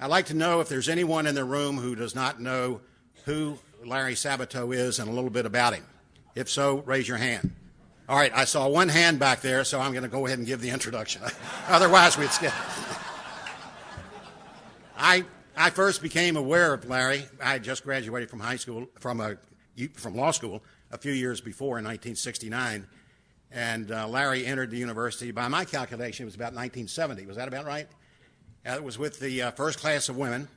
I'd like to know if there's anyone in the room who does not know who Larry Sabato is and a little bit about him. If so, raise your hand. All right, I saw one hand back there, so I'm going to go ahead and give the introduction. Otherwise, we'd skip. I first became aware of Larry. I had just graduated from high school, from law school, a few years before in 1969, and Larry entered the university. By my calculation, it was about 1970. Was that about right? It was with the first class of women.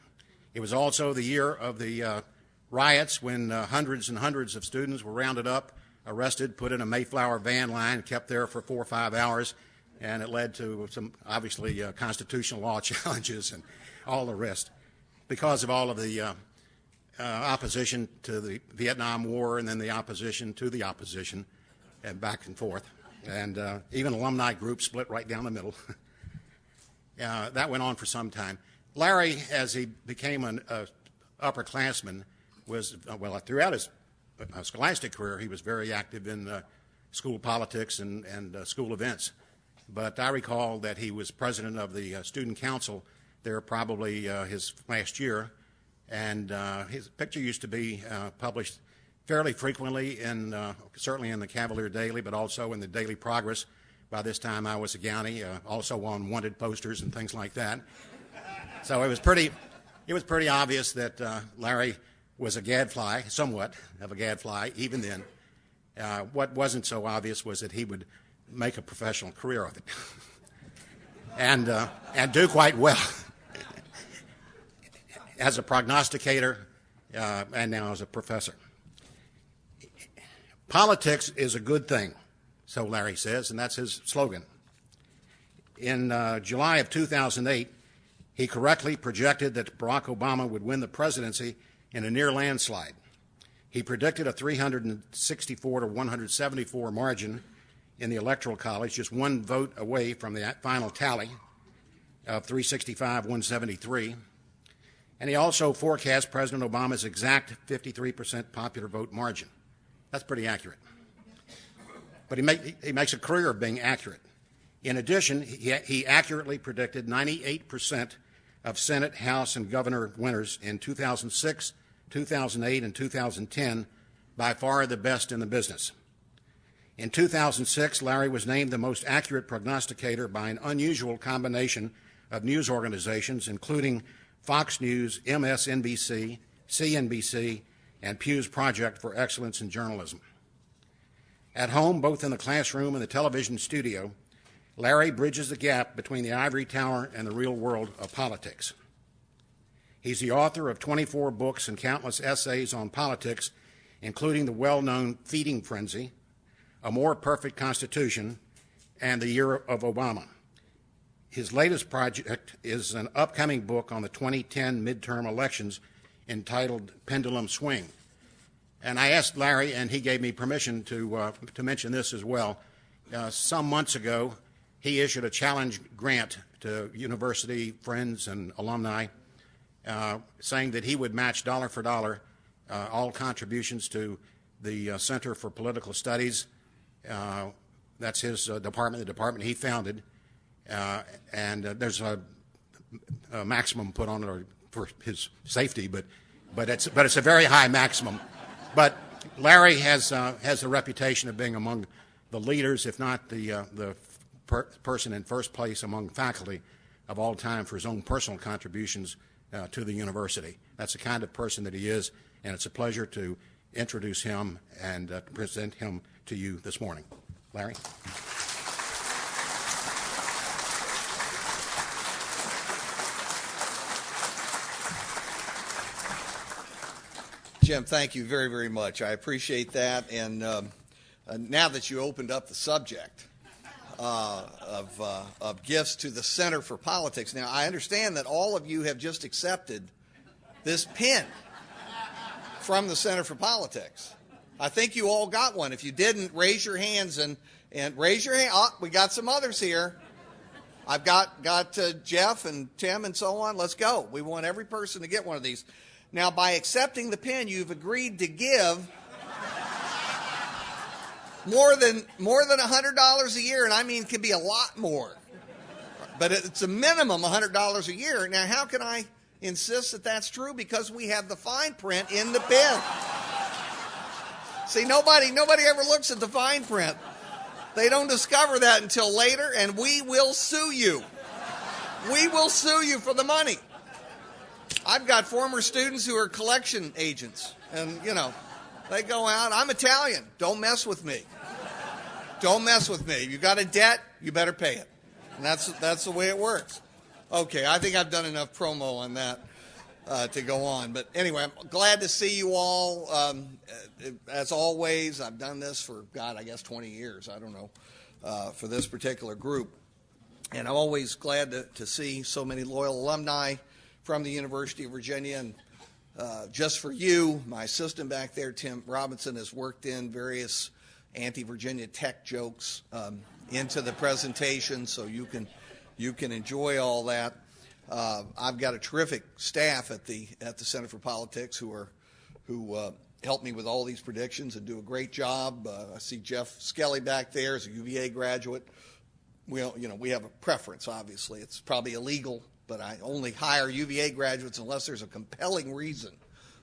It was also the year of the riots when hundreds and hundreds of students were rounded up, arrested, put in a Mayflower van line, kept there for 4 or 5 hours, and it led to some, obviously, constitutional law challenges and all the rest because of all of the opposition to the Vietnam War and then the opposition to the opposition and back and forth. And even alumni groups split right down the middle. That went on for some time. Larry, as he became an upperclassman, was, throughout his scholastic career, he was very active in school politics and school events. But I recall that he was president of the student council there probably his last year, and his picture used to be published fairly frequently in certainly in the Cavalier Daily, but also in the Daily Progress. By this time I was a Gownie, also on wanted posters and things like that. So it was pretty obvious that Larry was a gadfly, somewhat of a gadfly, even then. What wasn't so obvious was that he would make a professional career of it and do quite well as a prognosticator and now as a professor. Politics is a good thing, so Larry says, and that's his slogan. In July of 2008, he correctly projected that Barack Obama would win the presidency in a near landslide. He predicted a 364 to 174 margin in the Electoral College, just one vote away from the final tally of 365-173. And he also forecast President Obama's exact 53% popular vote margin. That's pretty accurate. But he makes a career of being accurate. In addition, he accurately predicted 98% of Senate, House, and Governor winners in 2006, 2008, and 2010, by far the best in the business. In 2006, Larry was named the most accurate prognosticator by an unusual combination of news organizations, including Fox News, MSNBC, CNBC, and Pew's Project for Excellence in Journalism. At home, both in the classroom and the television studio, Larry bridges the gap between the ivory tower and the real world of politics. He's the author of 24 books and countless essays on politics, including the well-known Feeding Frenzy, A More Perfect Constitution, and The Year of Obama. His latest project is an upcoming book on the 2010 midterm elections entitled Pendulum Swing. And I asked Larry, and he gave me permission to mention this as well. Some months ago, he issued a challenge grant to university friends and alumni, saying that he would match dollar for dollar all contributions to the Center for Political Studies. That's his department, the department he founded. And there's a maximum put on it for his safety, but it's a very high maximum. But Larry has the reputation of being among the leaders, if not the person in first place among faculty of all time for his own personal contributions to the university. That's the kind of person that he is, and it's a pleasure to introduce him and present him to you this morning. Larry? Jim, thank you very, very much. I appreciate that. And now that you opened up the subject of gifts to the Center for Politics, now I understand that all of you have just accepted this pin from the Center for Politics. I think you all got one. If you didn't, raise your hands and raise your hand. Oh, we got some others here. I've got Jeff and Tim and so on. Let's go. We want every person to get one of these. Now, by accepting the pin, you've agreed to give more than $100 a year, and I mean, it can be a lot more. But it's a minimum $100 a year. Now, how can I insists that that's true because we have the fine print in the pin. See, nobody ever looks at the fine print. They don't discover that until later, and we will sue you. We will sue you for the money. I've got former students who are collection agents, and, they go out. I'm Italian. Don't mess with me. Don't mess with me. You got a debt, you better pay it. And that's the way it works. Okay, I think I've done enough promo on that to go on. But anyway, I'm glad to see you all. As always, I've done this for, I guess 20 years. I don't know, for this particular group. And I'm always glad to see so many loyal alumni from the University of Virginia. And just for you, my assistant back there, Tim Robinson, has worked in various anti-Virginia tech jokes into the presentation, so you can enjoy all that. I've got a terrific staff at the Center for Politics who help me with all these predictions and do a great job. I see Jeff Skelly back there as a UVA graduate. We have a preference, obviously. It's probably illegal, but I only hire UVA graduates unless there's a compelling reason.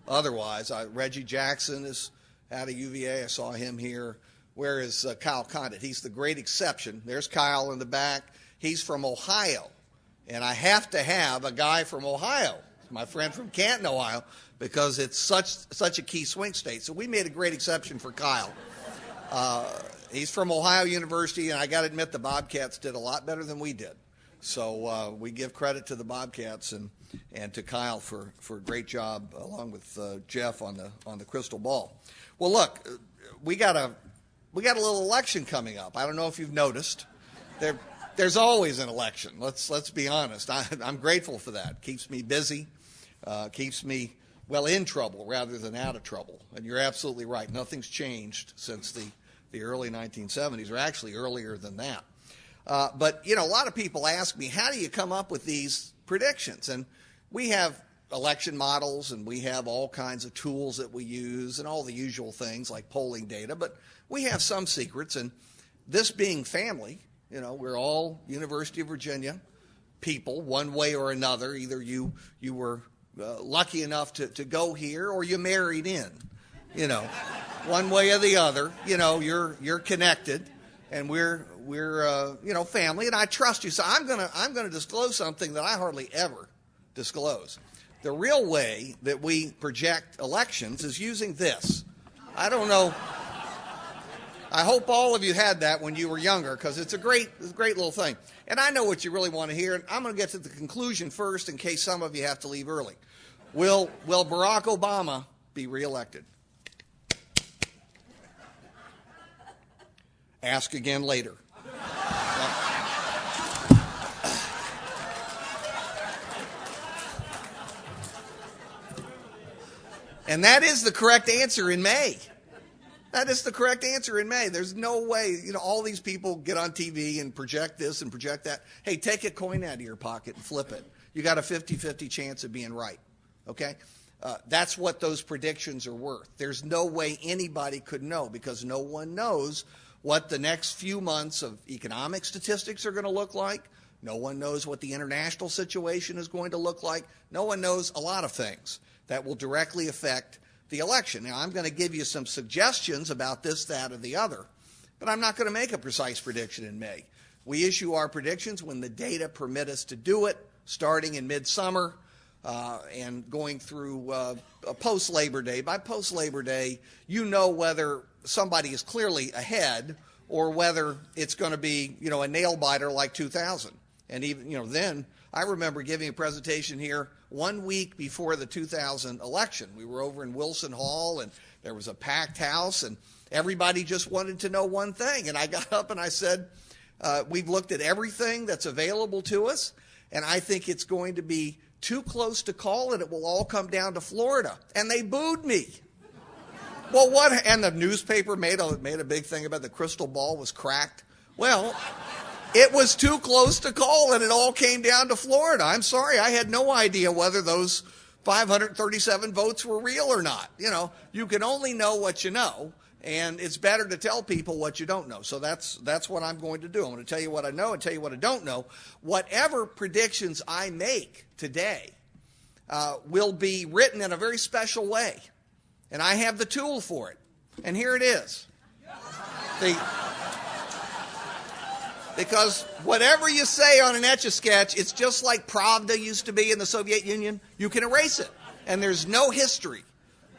Otherwise, Reggie Jackson is out of UVA. I saw him here. Where is Kyle Condit? He's the great exception. There's Kyle in the back. He's from Ohio, and I have to have a guy from Ohio, my friend from Canton, Ohio, because it's such a key swing state. So we made a great exception for Kyle. He's from Ohio University, and I got to admit the Bobcats did a lot better than we did. So we give credit to the Bobcats and to Kyle for a great job, along with Jeff on the crystal ball. Well, look, we got a little election coming up. I don't know if you've noticed. There's always an election. Let's be honest. I'm grateful for that. Keeps me busy. Keeps me in trouble rather than out of trouble. And you're absolutely right. Nothing's changed since the early 1970s, or actually earlier than that. But a lot of people ask me, how do you come up with these predictions? And we have election models, and we have all kinds of tools that we use, and all the usual things like polling data. But we have some secrets, and this being family, we're all University of Virginia people, one way or another. Either you were lucky enough to go here, or you married in. One way or the other. You're connected, and we're family, and I trust you. So I'm gonna disclose something that I hardly ever disclose. The real way that we project elections is using this. I don't know. I hope all of you had that when you were younger, because it's a great little thing. And I know what you really want to hear. And I'm going to get to the conclusion first, in case some of you have to leave early. Will Barack Obama be reelected? Ask again later. And that is the correct answer in May. That is the correct answer in May. There's no way, all these people get on TV and project this and project that. Hey, take a coin out of your pocket and flip it. You got a 50-50 chance of being right, okay? That's what those predictions are worth. There's no way anybody could know, because no one knows what the next few months of economic statistics are going to look like. No one knows what the international situation is going to look like. No one knows a lot of things that will directly affect the election. Now, I'm going to give you some suggestions about this, that, or the other, but I'm not going to make a precise prediction in May. We issue our predictions when the data permit us to do it, starting in midsummer and going through post-Labor Day. By post-Labor Day, whether somebody is clearly ahead or whether it's going to be, a nail-biter like 2000. And even, then, I remember giving a presentation here 1 week before the 2000 election. We were over in Wilson Hall, and there was a packed house, and everybody just wanted to know one thing. And I got up and I said, we've looked at everything that's available to us, and I think it's going to be too close to call, and it will all come down to Florida. And they booed me. Well, what? And the newspaper made a big thing about the crystal ball was cracked. Well, it was too close to call, and it all came down to Florida. I'm sorry, I had no idea whether those 537 votes were real or not. You can only know what you know, and it's better to tell people what you don't know. So that's what I'm going to do. I'm going to tell you what I know and tell you what I don't know. Whatever predictions I make today, will be written in a very special way. And I have the tool for it. And here it is. Because whatever you say on an Etch-a-Sketch, it's just like Pravda used to be in the Soviet Union. You can erase it. And there's no history.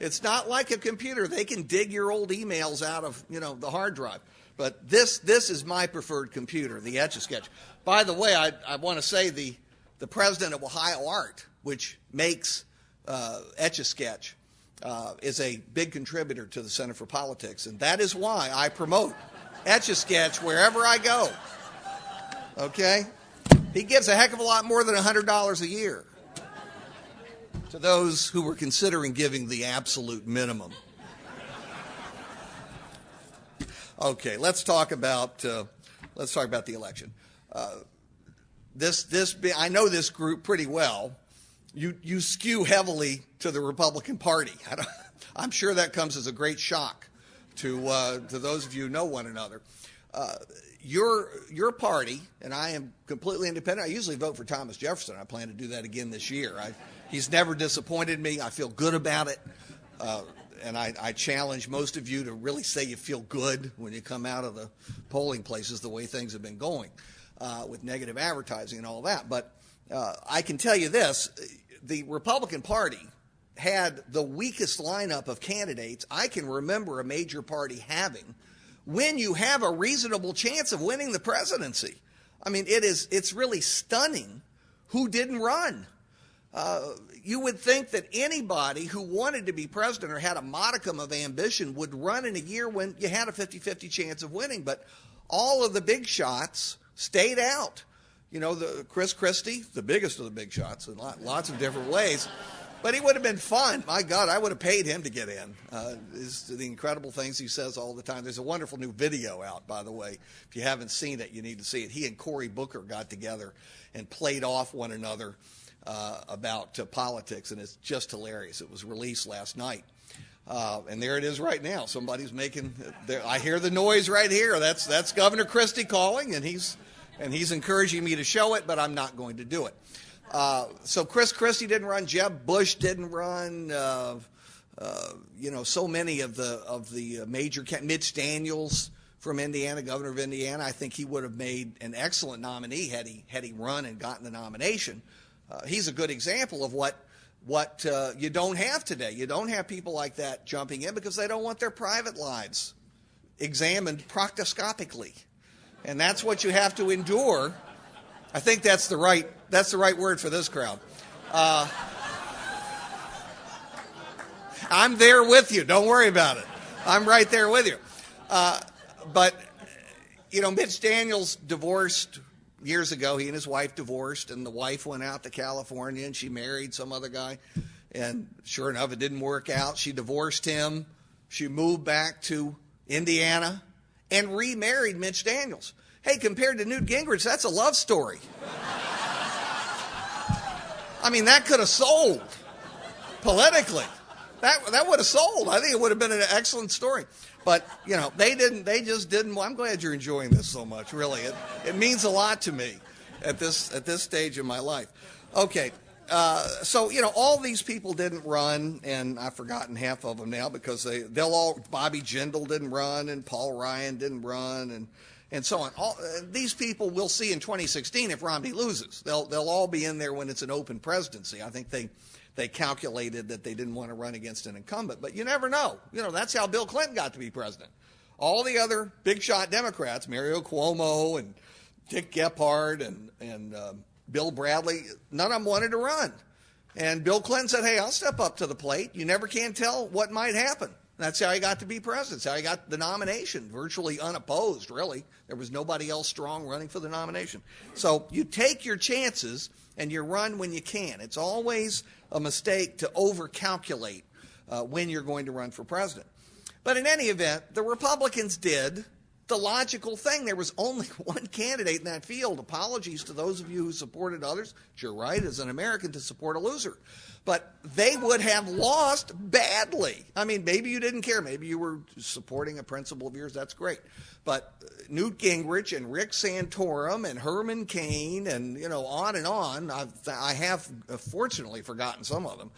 It's not like a computer. They can dig your old emails out of, the hard drive. But this is my preferred computer, the Etch-a-Sketch. By the way, I want to say the president of Ohio Art, which makes Etch-a-Sketch, is a big contributor to the Center for Politics. And that is why I promote Etch-a-Sketch wherever I go. Okay? He gives a heck of a lot more than $100 a year to those who were considering giving the absolute minimum. Okay, let's talk about the election. I know this group pretty well. You skew heavily to the Republican Party. I'm sure that comes as a great shock to those of you who know one another. Your party, and I am completely independent. I usually vote for Thomas Jefferson. I plan to do that again this year. He's never disappointed me. I feel good about it. And I challenge most of you to really say you feel good when you come out of the polling places the way things have been going with negative advertising and all that. But I can tell you this, the Republican Party had the weakest lineup of candidates I can remember a major party having when you have a reasonable chance of winning the presidency. I mean, it's really stunning who didn't run. You would think that anybody who wanted to be president or had a modicum of ambition would run in a year when you had a 50-50 chance of winning. But all of the big shots stayed out. Chris Christie, the biggest of the big shots in lots of different ways. But he would have been fun. My God, I would have paid him to get in. The incredible things he says all the time. There's a wonderful new video out, by the way. If you haven't seen it, you need to see it. He and Cory Booker got together and played off one another about politics, and it's just hilarious. It was released last night. And there it is right now. Somebody's making, I hear the noise right here. That's Governor Christie calling, and he's encouraging me to show it, but I'm not going to do it. So Chris Christie didn't run. Jeb Bush didn't run. So many of the major Mitch Daniels from Indiana, governor of Indiana. I think he would have made an excellent nominee had he run and gotten the nomination. He's a good example of what you don't have today. You don't have people like that jumping in because they don't want their private lives examined proctoscopically, and that's what you have to endure. I think that's the right word for this crowd. I'm there with you. Don't worry about it. I'm right there with you. But Mitch Daniels divorced years ago. He and his wife divorced, and the wife went out to California, and she married some other guy. And sure enough, it didn't work out. She divorced him. She moved back to Indiana and remarried Mitch Daniels. Hey, compared to Newt Gingrich, that's a love story. I mean, that could have sold politically. That would have sold. I think it would have been an excellent story. But, they didn't. They just didn't. Well, I'm glad you're enjoying this so much, really. It means a lot to me at this stage of my life. Okay. So, all these people didn't run, and I've forgotten half of them now because Bobby Jindal didn't run, and Paul Ryan didn't run, and so on. These people we'll see in 2016 if Romney loses. They'll all be in there when it's an open presidency. I think they calculated that they didn't want to run against an incumbent, but you never know. That's how Bill Clinton got to be president. All the other big shot Democrats, Mario Cuomo and Dick Gephardt and Bill Bradley, none of them wanted to run. And Bill Clinton said, hey, I'll step up to the plate. You never can tell what might happen. That's how he got to be president. That's how he got the nomination, virtually unopposed, really. There was nobody else strong running for the nomination. So you take your chances and you run when you can. It's always a mistake to overcalculate when you're going to run for president. But in any event, the Republicans did the logical thing. There was only one candidate in that field. Apologies to those of you who supported others. It's your right as an American to support a loser. But they would have lost badly. I mean, maybe you didn't care. Maybe you were supporting a principle of yours. That's great. But Newt Gingrich and Rick Santorum and Herman Cain and, on and on, I have fortunately forgotten some of them,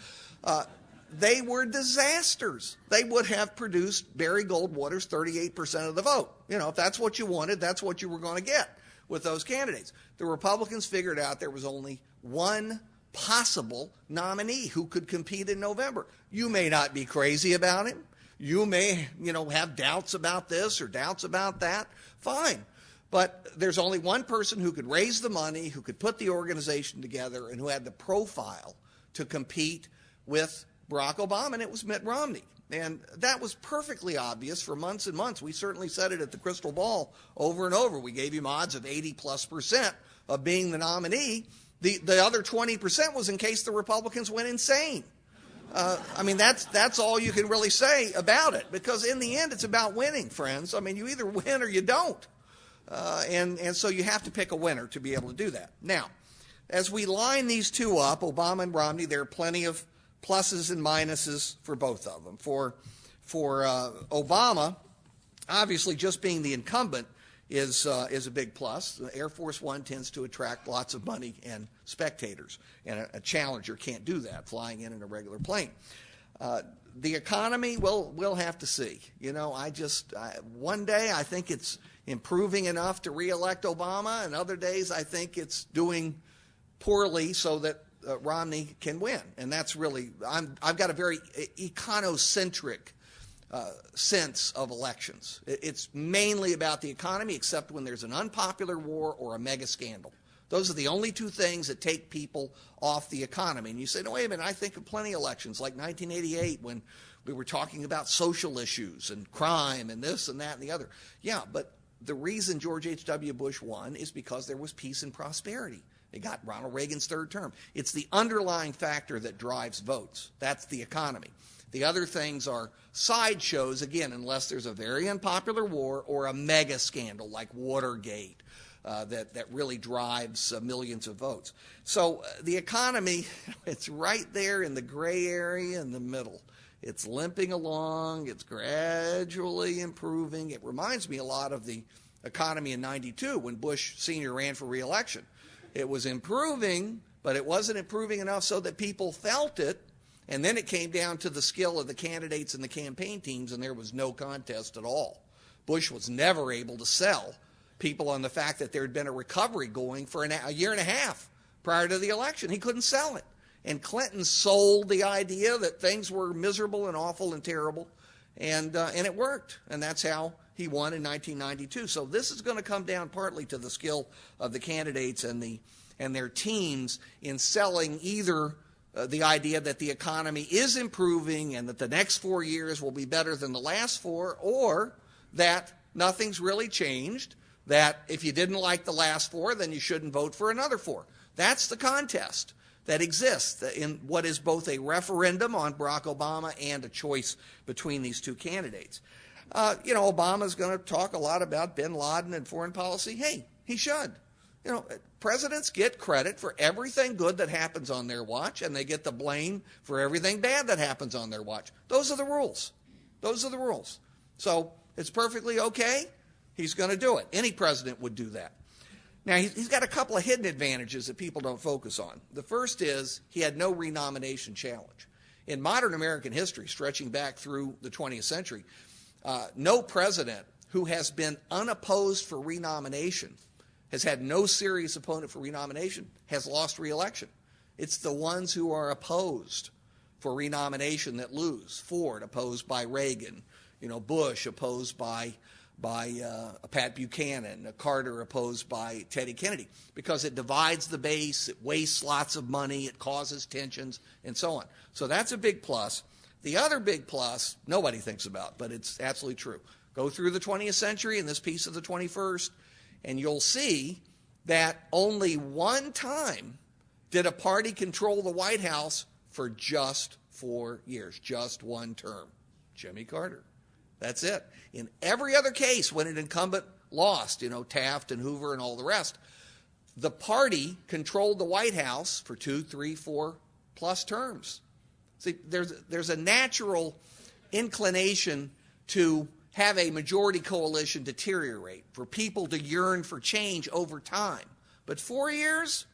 they were disasters. They would have produced Barry Goldwater's 38% of the vote. If that's what you wanted, that's what you were going to get with those candidates. The Republicans figured out there was only one possible nominee who could compete in November. You may not be crazy about him. You may, have doubts about this or doubts about that. Fine. But there's only one person who could raise the money, who could put the organization together, and who had the profile to compete with Barack Obama, and it was Mitt Romney. And that was perfectly obvious for months and months. We certainly said it at the Crystal Ball over and over. We gave him odds of 80+% of being the nominee. The other 20% was in case the Republicans went insane. That's all you can really say about it, because in the end, it's about winning, friends. You either win or you don't. And so you have to pick a winner to be able to do that. Now, as we line these two up, Obama and Romney, there are plenty of pluses and minuses for both of them. For Obama, obviously just being the incumbent is a big plus. Air Force One tends to attract lots of money and spectators, and a challenger can't do that flying in a regular plane. The economy, we'll have to see. One day I think it's improving enough to reelect Obama, and other days I think it's doing poorly so that Romney can win. And that's really, I've got a very econocentric sense of elections. It's mainly about the economy, except when there's an unpopular war or a mega scandal. Those are the only two things that take people off the economy. And you say, no, wait a minute, I think of plenty of elections, like 1988 when we were talking about social issues and crime and this and that and the other. Yeah, but the reason George H.W. Bush won is because there was peace and prosperity. They got Ronald Reagan's third term. It's the underlying factor that drives votes. That's the economy. The other things are sideshows, again, unless there's a very unpopular war or a mega scandal like Watergate that really drives millions of votes. So the economy, it's right there in the gray area in the middle. It's limping along. It's gradually improving. It reminds me a lot of the economy in '92 when Bush Sr. ran for re-election. It was improving, but it wasn't improving enough so that people felt it. And then it came down to the skill of the candidates and the campaign teams, and there was no contest at all. Bush was never able to sell people on the fact that there had been a recovery going for a year and a half prior to the election. He couldn't sell it. And Clinton sold the idea that things were miserable and awful and terrible, and it worked. And that's how he won in 1992. So this is going to come down partly to the skill of the candidates and their teams in selling either the idea that the economy is improving and that the next 4 years will be better than the last 4, or that nothing's really changed, that if you didn't like the last 4, then you shouldn't vote for another 4. That's the contest that exists in what is both a referendum on Barack Obama and a choice between these two candidates. Obama's going to talk a lot about bin Laden and foreign policy. Hey, he should. Presidents get credit for everything good that happens on their watch, and they get the blame for everything bad that happens on their watch. Those are the rules. Those are the rules. So it's perfectly okay. He's going to do it. Any president would do that. Now, he's got a couple of hidden advantages that people don't focus on. The first is he had no renomination challenge. In modern American history, stretching back through the 20th century, no president who has been unopposed for renomination, has had no serious opponent for renomination, has lost re-election. It's the ones who are opposed for renomination that lose. Ford opposed by Reagan, Bush opposed by Pat Buchanan, Carter opposed by Teddy Kennedy, because it divides the base, it wastes lots of money, it causes tensions, and so on. So that's a big plus. The other big plus, nobody thinks about, but it's absolutely true. Go through the 20th century and this piece of the 21st, and you'll see that only one time did a party control the White House for just 4 years, just one term, Jimmy Carter. That's it. In every other case, when an incumbent lost, Taft and Hoover and all the rest, the party controlled the White House for 2, 3, 4 plus terms. See, there's a natural inclination to have a majority coalition deteriorate, for people to yearn for change over time. But 4 years,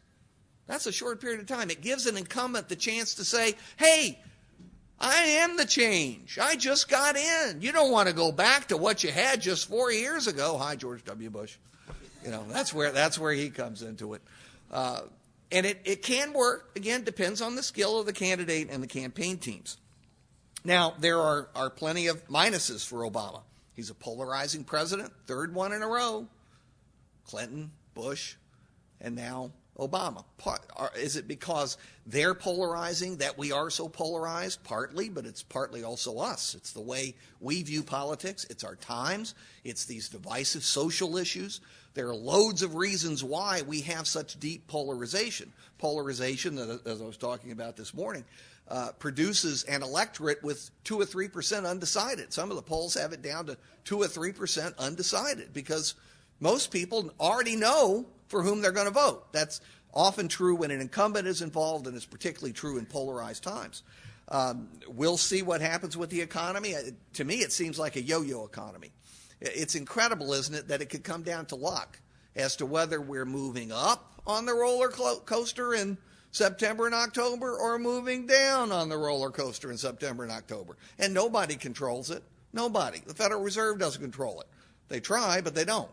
that's a short period of time. It gives an incumbent the chance to say, hey, I am the change. I just got in. You don't want to go back to what you had just 4 years ago. Hi, George W. Bush. That's where he comes into it. And it can work. Again, depends on the skill of the candidate and the campaign teams. Now, there are plenty of minuses for Obama. He's a polarizing president, third one in a row. Clinton, Bush, and now Obama. Is it because they're polarizing that we are so polarized? Partly, but it's partly also us. It's the way we view politics. It's our times. It's these divisive social issues. There are loads of reasons why we have such deep polarization. Polarization, as I was talking about this morning, produces an electorate with 2 or 3% undecided. Some of the polls have it down to 2 or 3% undecided because most people already know for whom they're going to vote. That's often true when an incumbent is involved, and it's particularly true in polarized times. We'll see what happens with the economy. To me, it seems like a yo-yo economy. It's incredible, isn't it, that it could come down to luck as to whether we're moving up on the roller coaster in September and October or moving down on the roller coaster in September and October. And nobody controls it. Nobody. The Federal Reserve doesn't control it. They try, but they don't.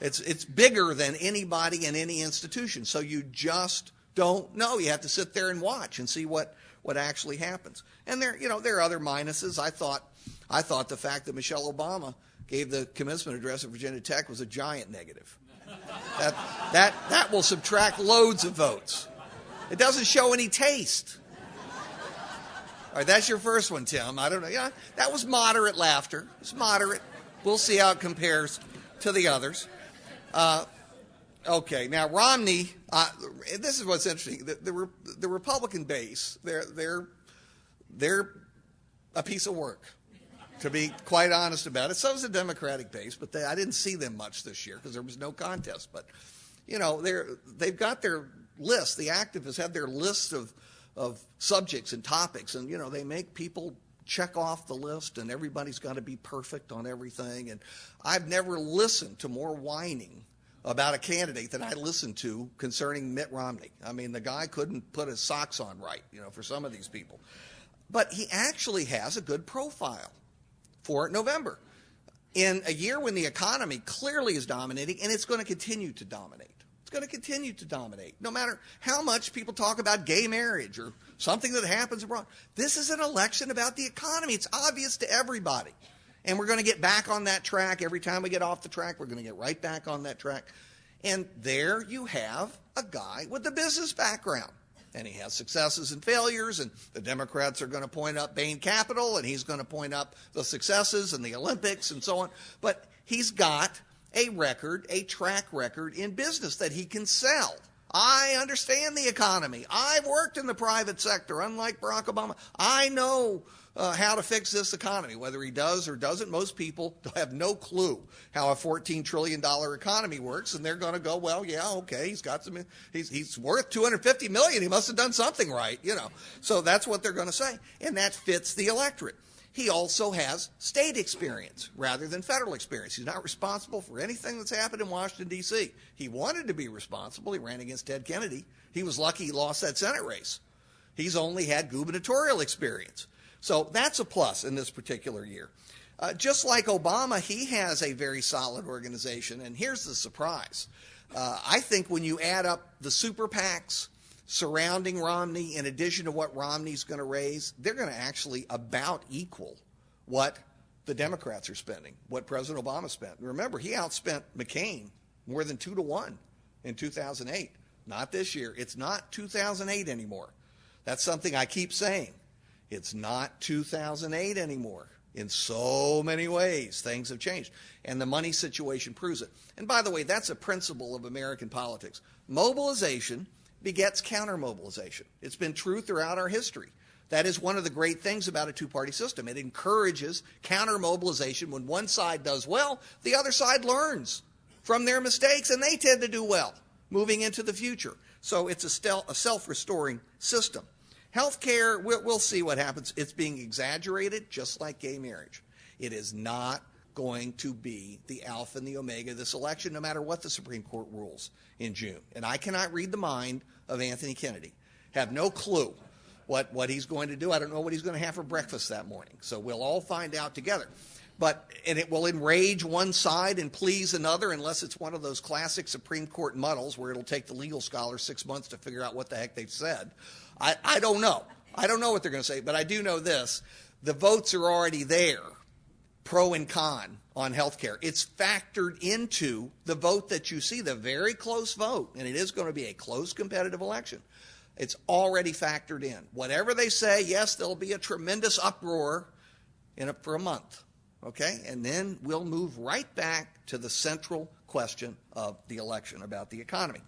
It's bigger than anybody in any institution. So you just don't know. You have to sit there and watch and see what actually happens. And there are other minuses. I thought the fact that Michelle Obama gave the commencement address at Virginia Tech was a giant negative. That will subtract loads of votes. It doesn't show any taste. All right, that's your first one, Tim. I don't know. Yeah, that was moderate laughter. It's moderate. We'll see how it compares to the others. Okay, now Romney. This is what's interesting. The Republican base, they're a piece of work, to be quite honest about it. So is the Democratic base, but I didn't see them much this year because there was no contest. But they've got their list. The activists have their list of subjects and topics, and they make people check off the list, and everybody's got to be perfect on everything. And I've never listened to more whining about a candidate than I listened to concerning Mitt Romney. I mean, the guy couldn't put his socks on right, for some of these people. But he actually has a good profile for November in a year when the economy clearly is dominating, and it's going to continue to dominate. It's going to continue to dominate, no matter how much people talk about gay marriage or something that happens abroad. This is an election about the economy. It's obvious to everybody. And we're going to get back on that track. Every time we get off the track, we're going to get right back on that track. And there you have a guy with a business background. And he has successes and failures, and the Democrats are going to point up Bain Capital, and he's going to point up the successes and the Olympics and so on. But he's got a track record in business that he can sell. I understand the economy. I've worked in the private sector, unlike Barack Obama. I know how to fix this economy. Whether he does or doesn't, most people have no clue how a $14 trillion economy works, and they're going to go, well, yeah, okay, he's worth $250 million. He must have done something right, So that's what they're going to say, and that fits the electorate. He also has state experience rather than federal experience. He's not responsible for anything that's happened in Washington, D.C. He wanted to be responsible. He ran against Ted Kennedy. He was lucky he lost that Senate race. He's only had gubernatorial experience. So that's a plus in this particular year. Just like Obama, he has a very solid organization. And here's the surprise. I think when you add up the super PACs surrounding Romney, in addition to what Romney's going to raise, they're going to actually about equal what the Democrats are spending, what President Obama spent. Remember, he outspent McCain more than 2-1 in 2008. Not this year. It's not 2008 anymore. That's something I keep saying. It's not 2008 anymore. In so many ways, things have changed. And the money situation proves it. And by the way, that's a principle of American politics. Mobilization begets counter-mobilization. It's been true throughout our history. That is one of the great things about a two-party system. It encourages counter-mobilization. When one side does well, the other side learns from their mistakes, and they tend to do well moving into the future. So it's a self-restoring system. Healthcare, we'll see what happens. It's being exaggerated, just like gay marriage. It is not going to be the alpha and the omega of this election, no matter what the Supreme Court rules in June. And I cannot read the mind of Anthony Kennedy. Have no clue what he's going to do. I don't know what he's going to have for breakfast that morning. So we'll all find out together. And it will enrage one side and please another, unless it's one of those classic Supreme Court muddles where it'll take the legal scholars 6 months to figure out what the heck they've said. I don't know. I don't know what they're going to say, but I do know this. The votes are already there, pro and con, on health care. It's factored into the vote that you see, the very close vote, and it is going to be a close competitive election. It's already factored in. Whatever they say, yes, there'll be a tremendous uproar for a month, okay? And then we'll move right back to the central question of the election about the economy.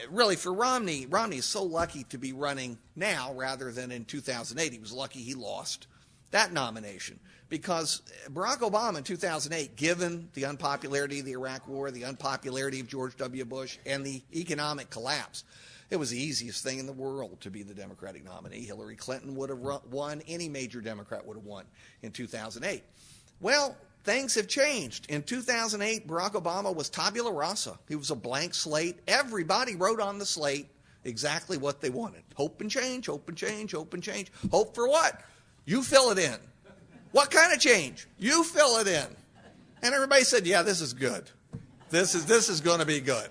Really, for Romney is so lucky to be running now rather than in 2008. He was lucky he lost that nomination because Barack Obama in 2008, given the unpopularity of the Iraq War, the unpopularity of George W. Bush, and the economic collapse, it was the easiest thing in the world to be the Democratic nominee. Hillary Clinton would have won. Any major Democrat would have won in 2008. Well, things have changed. In 2008, Barack Obama was tabula rasa. He was a blank slate. Everybody wrote on the slate exactly what they wanted. Hope and change, hope and change, hope and change. Hope for what? You fill it in. What kind of change? You fill it in. And everybody said, yeah, this is good. This is going to be good.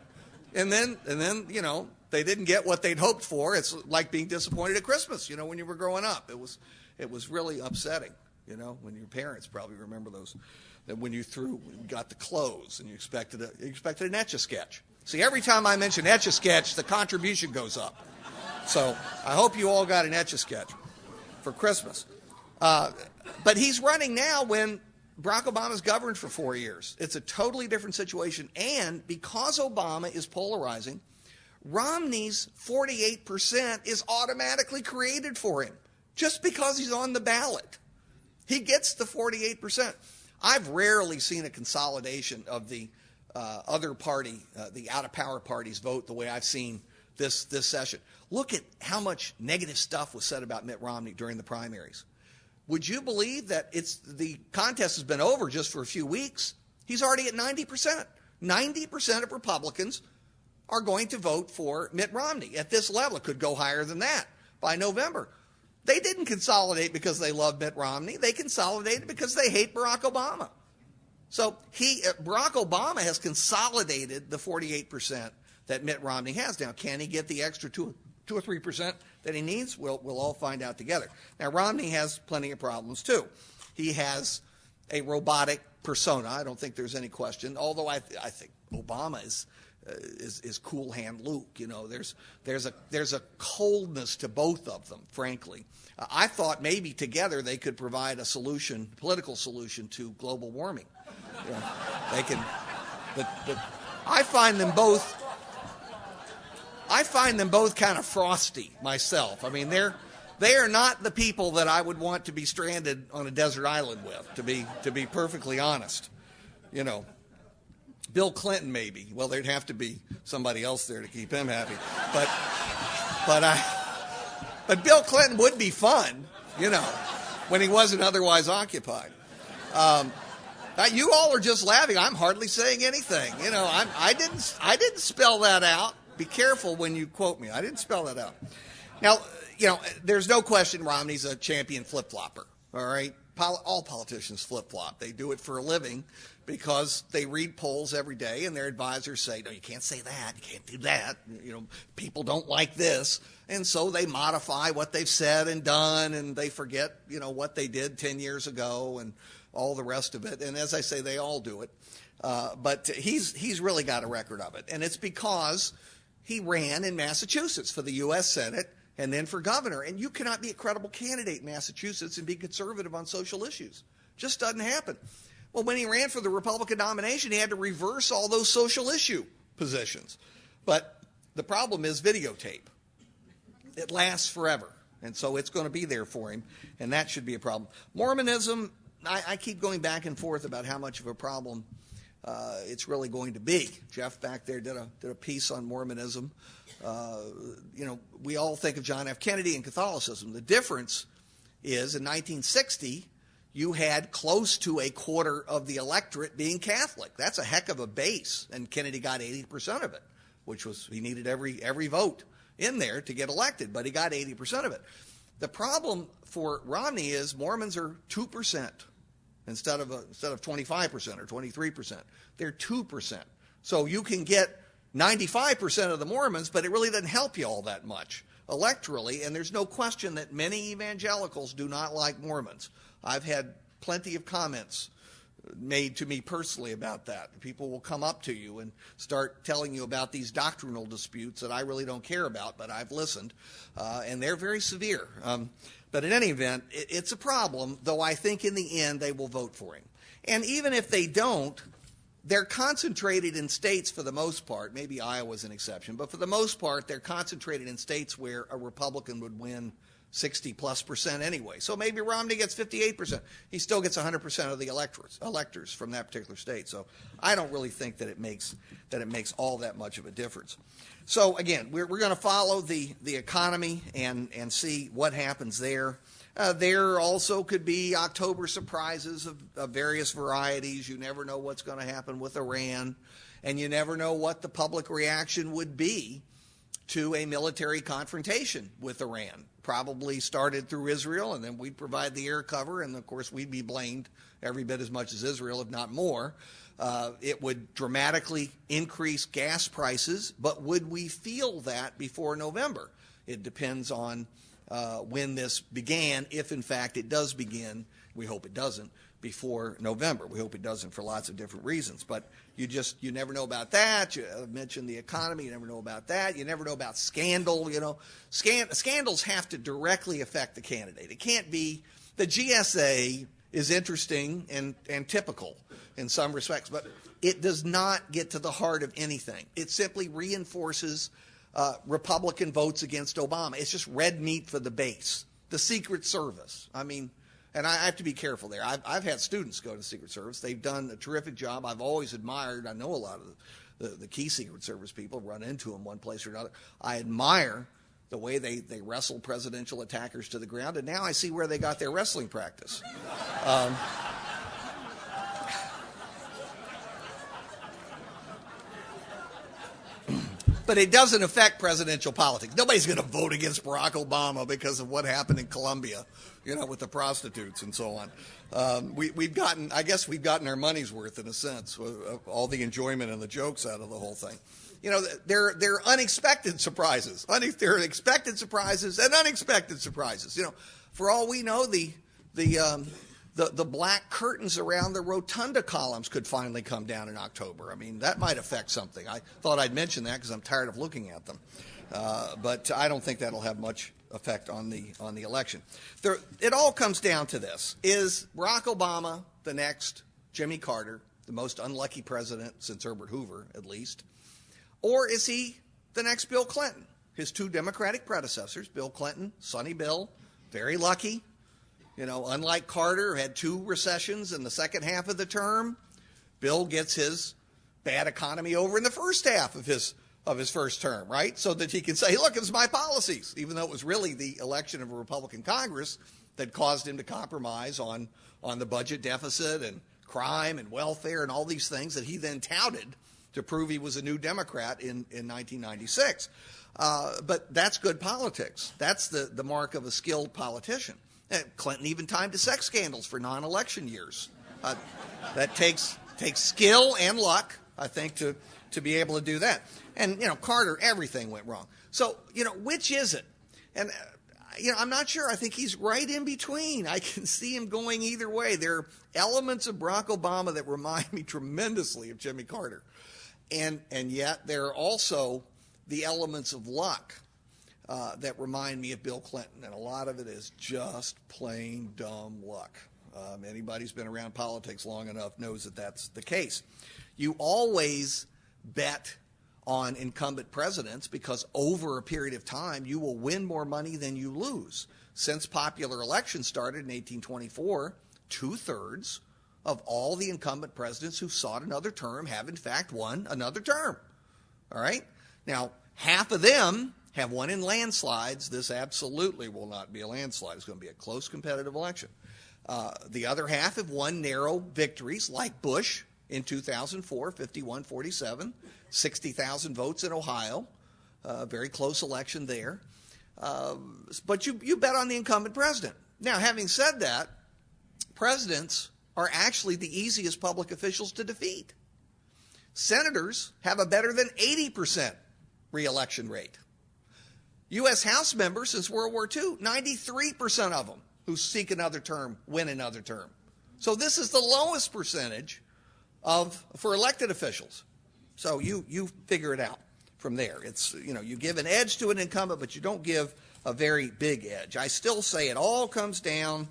And then, you know, they didn't get what they'd hoped for. It's like being disappointed at Christmas, you know, when you were growing up. It was really upsetting, you know, when your parents probably remember those, that when you got the clothes and you expected an Etch-a-Sketch. See, every time I mention Etch-a-Sketch, the contribution goes up. So I hope you all got an Etch-a-Sketch for Christmas. But he's running now when Barack Obama's governed for 4 years. It's a totally different situation. And because Obama is polarizing, Romney's 48% is automatically created for him just because he's on the ballot. He gets the 48%. I've rarely seen a consolidation of the other party, the out-of-power parties vote the way I've seen this session. Look at how much negative stuff was said about Mitt Romney during the primaries. Would you believe that the contest has been over just for a few weeks? He's already at 90%. 90% of Republicans are going to vote for Mitt Romney at this level. It could go higher than that by November. They didn't consolidate because they love Mitt Romney. They consolidated because they hate Barack Obama. So Barack Obama has consolidated the 48% that Mitt Romney has. Now, can he get the extra 2 or 3% that he needs? We'll all find out together. Now, Romney has plenty of problems, too. He has a robotic persona. I don't think there's any question, although I think Obama is Cool Hand Luke. You know, there's a coldness to both of them, frankly. I thought maybe together they could provide a solution, political solution to global warming. You know, they can, but I find them both kind of frosty myself. I mean, they are not the people that I would want to be stranded on a desert island with, to be perfectly honest. You know, Bill Clinton maybe. Well, there'd have to be somebody else there to keep him happy. But Bill Clinton would be fun, you know, when he wasn't otherwise occupied. You all are just laughing. I'm hardly saying anything. You know, I didn't spell that out. Be careful when you quote me. I didn't spell that out. Now, you know, there's no question Romney's a champion flip-flopper, all right? All politicians flip-flop. They do it for a living because they read polls every day and their advisors say, no, you can't say that, you can't do that. You know, people don't like this. And so they modify what they've said and done, and they forget, you know, what they did 10 years ago and all the rest of it. And as I say, they all do it. But he's really got a record of it. And it's because he ran in Massachusetts for the U.S. Senate and then for governor. And you cannot be a credible candidate in Massachusetts and be conservative on social issues. Just doesn't happen. Well, when he ran for the Republican nomination, he had to reverse all those social issue positions. But the problem is videotape. It lasts forever. And so it's going to be there for him, and that should be a problem. Mormonism, I keep going back and forth about how much of a problem it's really going to be. Jeff back there did a piece on Mormonism. We all think of John F. Kennedy and Catholicism. The difference is in 1960, you had close to a quarter of the electorate being Catholic. That's a heck of a base, and Kennedy got 80% of it, which was, he needed every vote in there to get elected, but he got 80% of it. The problem for Romney is Mormons are 2% instead of 25% or 23%. They're 2%. So you can get 95% of the Mormons, but it really doesn't help you all that much electorally, and there's no question that many evangelicals do not like Mormons. I've had plenty of comments made to me personally about that. People will come up to you and start telling you about these doctrinal disputes that I really don't care about, but I've listened, and they're very severe. But in any event, it's a problem, though I think in the end they will vote for him. And even if they don't, they're concentrated in states for the most part. Maybe Iowa's an exception, but for the most part, they're concentrated in states where a Republican would win 60+% anyway. So maybe Romney gets 58%. He still gets 100% of the electors from that particular state. So I don't really think that it makes all that much of a difference. So again, we're going to follow the economy and see what happens there. There also could be October surprises of various varieties. You never know what's going to happen with Iran, and you never know what the public reaction would be to a military confrontation with Iran. Probably started through Israel, and then we'd provide the air cover, and of course we'd be blamed every bit as much as Israel, if not more. It would dramatically increase gas prices, but would we feel that before November? It depends on when this began, if in fact it does begin. We hope it doesn't before November. We hope it doesn't for lots of different reasons, but you never know about that. You mentioned the economy. You never know about that. You never know about scandal. Scandals have to directly affect the candidate. It can't be the GSA is interesting and typical in some respects, but it does not get to the heart of anything. It simply reinforces Republican votes against Obama. It's just red meat for the base. The Secret Service. I mean, and I have to be careful there. I've had students go to the Secret Service. They've done a terrific job. I've always admired. I know a lot of the key Secret Service people, run into them one place or another. I admire the way they wrestle presidential attackers to the ground, and now I see where they got their wrestling practice. But it doesn't affect presidential politics. Nobody's going to vote against Barack Obama because of what happened in Colombia, with the prostitutes and so on. We've gotten our money's worth in a sense, all the enjoyment and the jokes out of the whole thing. They're unexpected surprises. There are expected surprises and unexpected surprises. For all we know, the black curtains around the rotunda columns could finally come down in October. I mean, that might affect something. I thought I'd mention that because I'm tired of looking at them. But I don't think that'll have much effect on the election. It all comes down to this. Is Barack Obama the next Jimmy Carter, the most unlucky president since Herbert Hoover, at least? Or is he the next Bill Clinton? His two Democratic predecessors, Bill Clinton, Sonny Bill, very lucky. Unlike Carter, had two recessions in the second half of the term. Bill gets his bad economy over in the first half of his first term, right? So that he can say, look, it's my policies, even though it was really the election of a Republican Congress that caused him to compromise on the budget deficit and crime and welfare and all these things that he then touted to prove he was a new Democrat in 1996. But that's good politics. That's the mark of a skilled politician. Clinton even timed to sex scandals for non-election years. That takes skill and luck, I think, to be able to do that. And, Carter, everything went wrong. So, which is it? And, I'm not sure. I think he's right in between. I can see him going either way. There are elements of Barack Obama that remind me tremendously of Jimmy Carter. And yet there are also the elements of luck that remind me of Bill Clinton, and a lot of it is just plain dumb luck. Anybody who's been around politics long enough knows that that's the case. You always bet on incumbent presidents because over a period of time you will win more money than you lose. Since popular elections started in 1824, 2/3 of all the incumbent presidents who sought another term have in fact won another term. All right? Now, half of them have won in landslides. This absolutely will not be a landslide. It's going to be a close competitive election. The other half have won narrow victories, like Bush in 2004, 51-47, 60,000 votes in Ohio, very close election there. But you bet on the incumbent president. Now, having said that, presidents are actually the easiest public officials to defeat. Senators have a better than 80% reelection rate. U.S. House members since World War II, 93% of them who seek another term win another term. So this is the lowest percentage for elected officials. So you figure it out from there. It's, you give an edge to an incumbent, but you don't give a very big edge. I still say it all comes down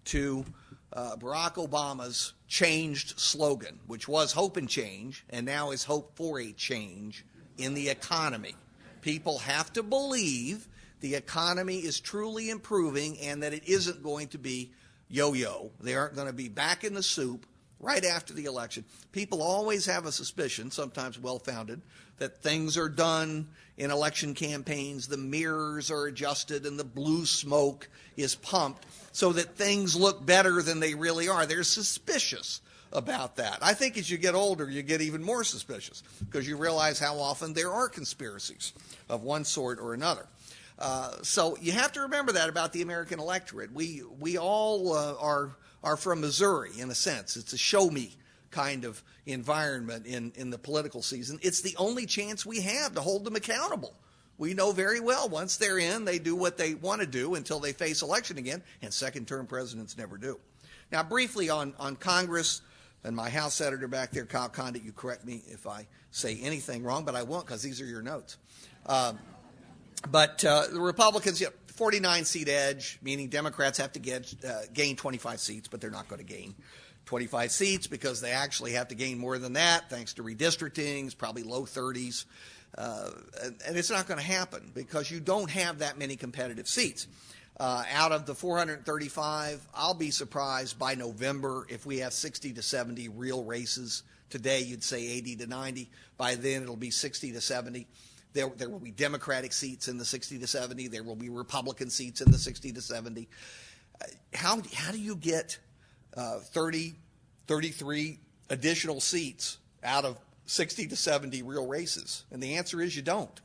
to Barack Obama's changed slogan, which was hope and change, and now is hope for a change in the economy. People have to believe the economy is truly improving and that it isn't going to be yo-yo. They aren't going to be back in the soup right after the election. People always have a suspicion, sometimes well-founded, that things are done in election campaigns, the mirrors are adjusted, and the blue smoke is pumped so that things look better than they really are. They're suspicious about that. I think as you get older, you get even more suspicious because you realize how often there are conspiracies of one sort or another. So you have to remember that about the American electorate. We all are from Missouri, in a sense. It's a show-me kind of environment in the political season. It's the only chance we have to hold them accountable. We know very well once they're in, they do what they want to do until they face election again, and second-term presidents never do. Now, briefly on Congress, and my House Senator back there, Kyle Condit, you correct me if I say anything wrong, but I won't because these are your notes. But the Republicans, 49-seat edge, meaning Democrats have to gain 25 seats, but they're not going to gain 25 seats because they actually have to gain more than that thanks to redistricting. It's probably low 30s. And it's not going to happen because you don't have that many competitive seats. Out of the 435, I'll be surprised by November if we have 60 to 70 real races. Today you'd say 80 to 90. By then it'll be 60 to 70. There will be Democratic seats in the 60 to 70. There will be Republican seats in the 60 to 70. How do you get 30, 33 additional seats out of 60 to 70 real races? And the answer is you don't.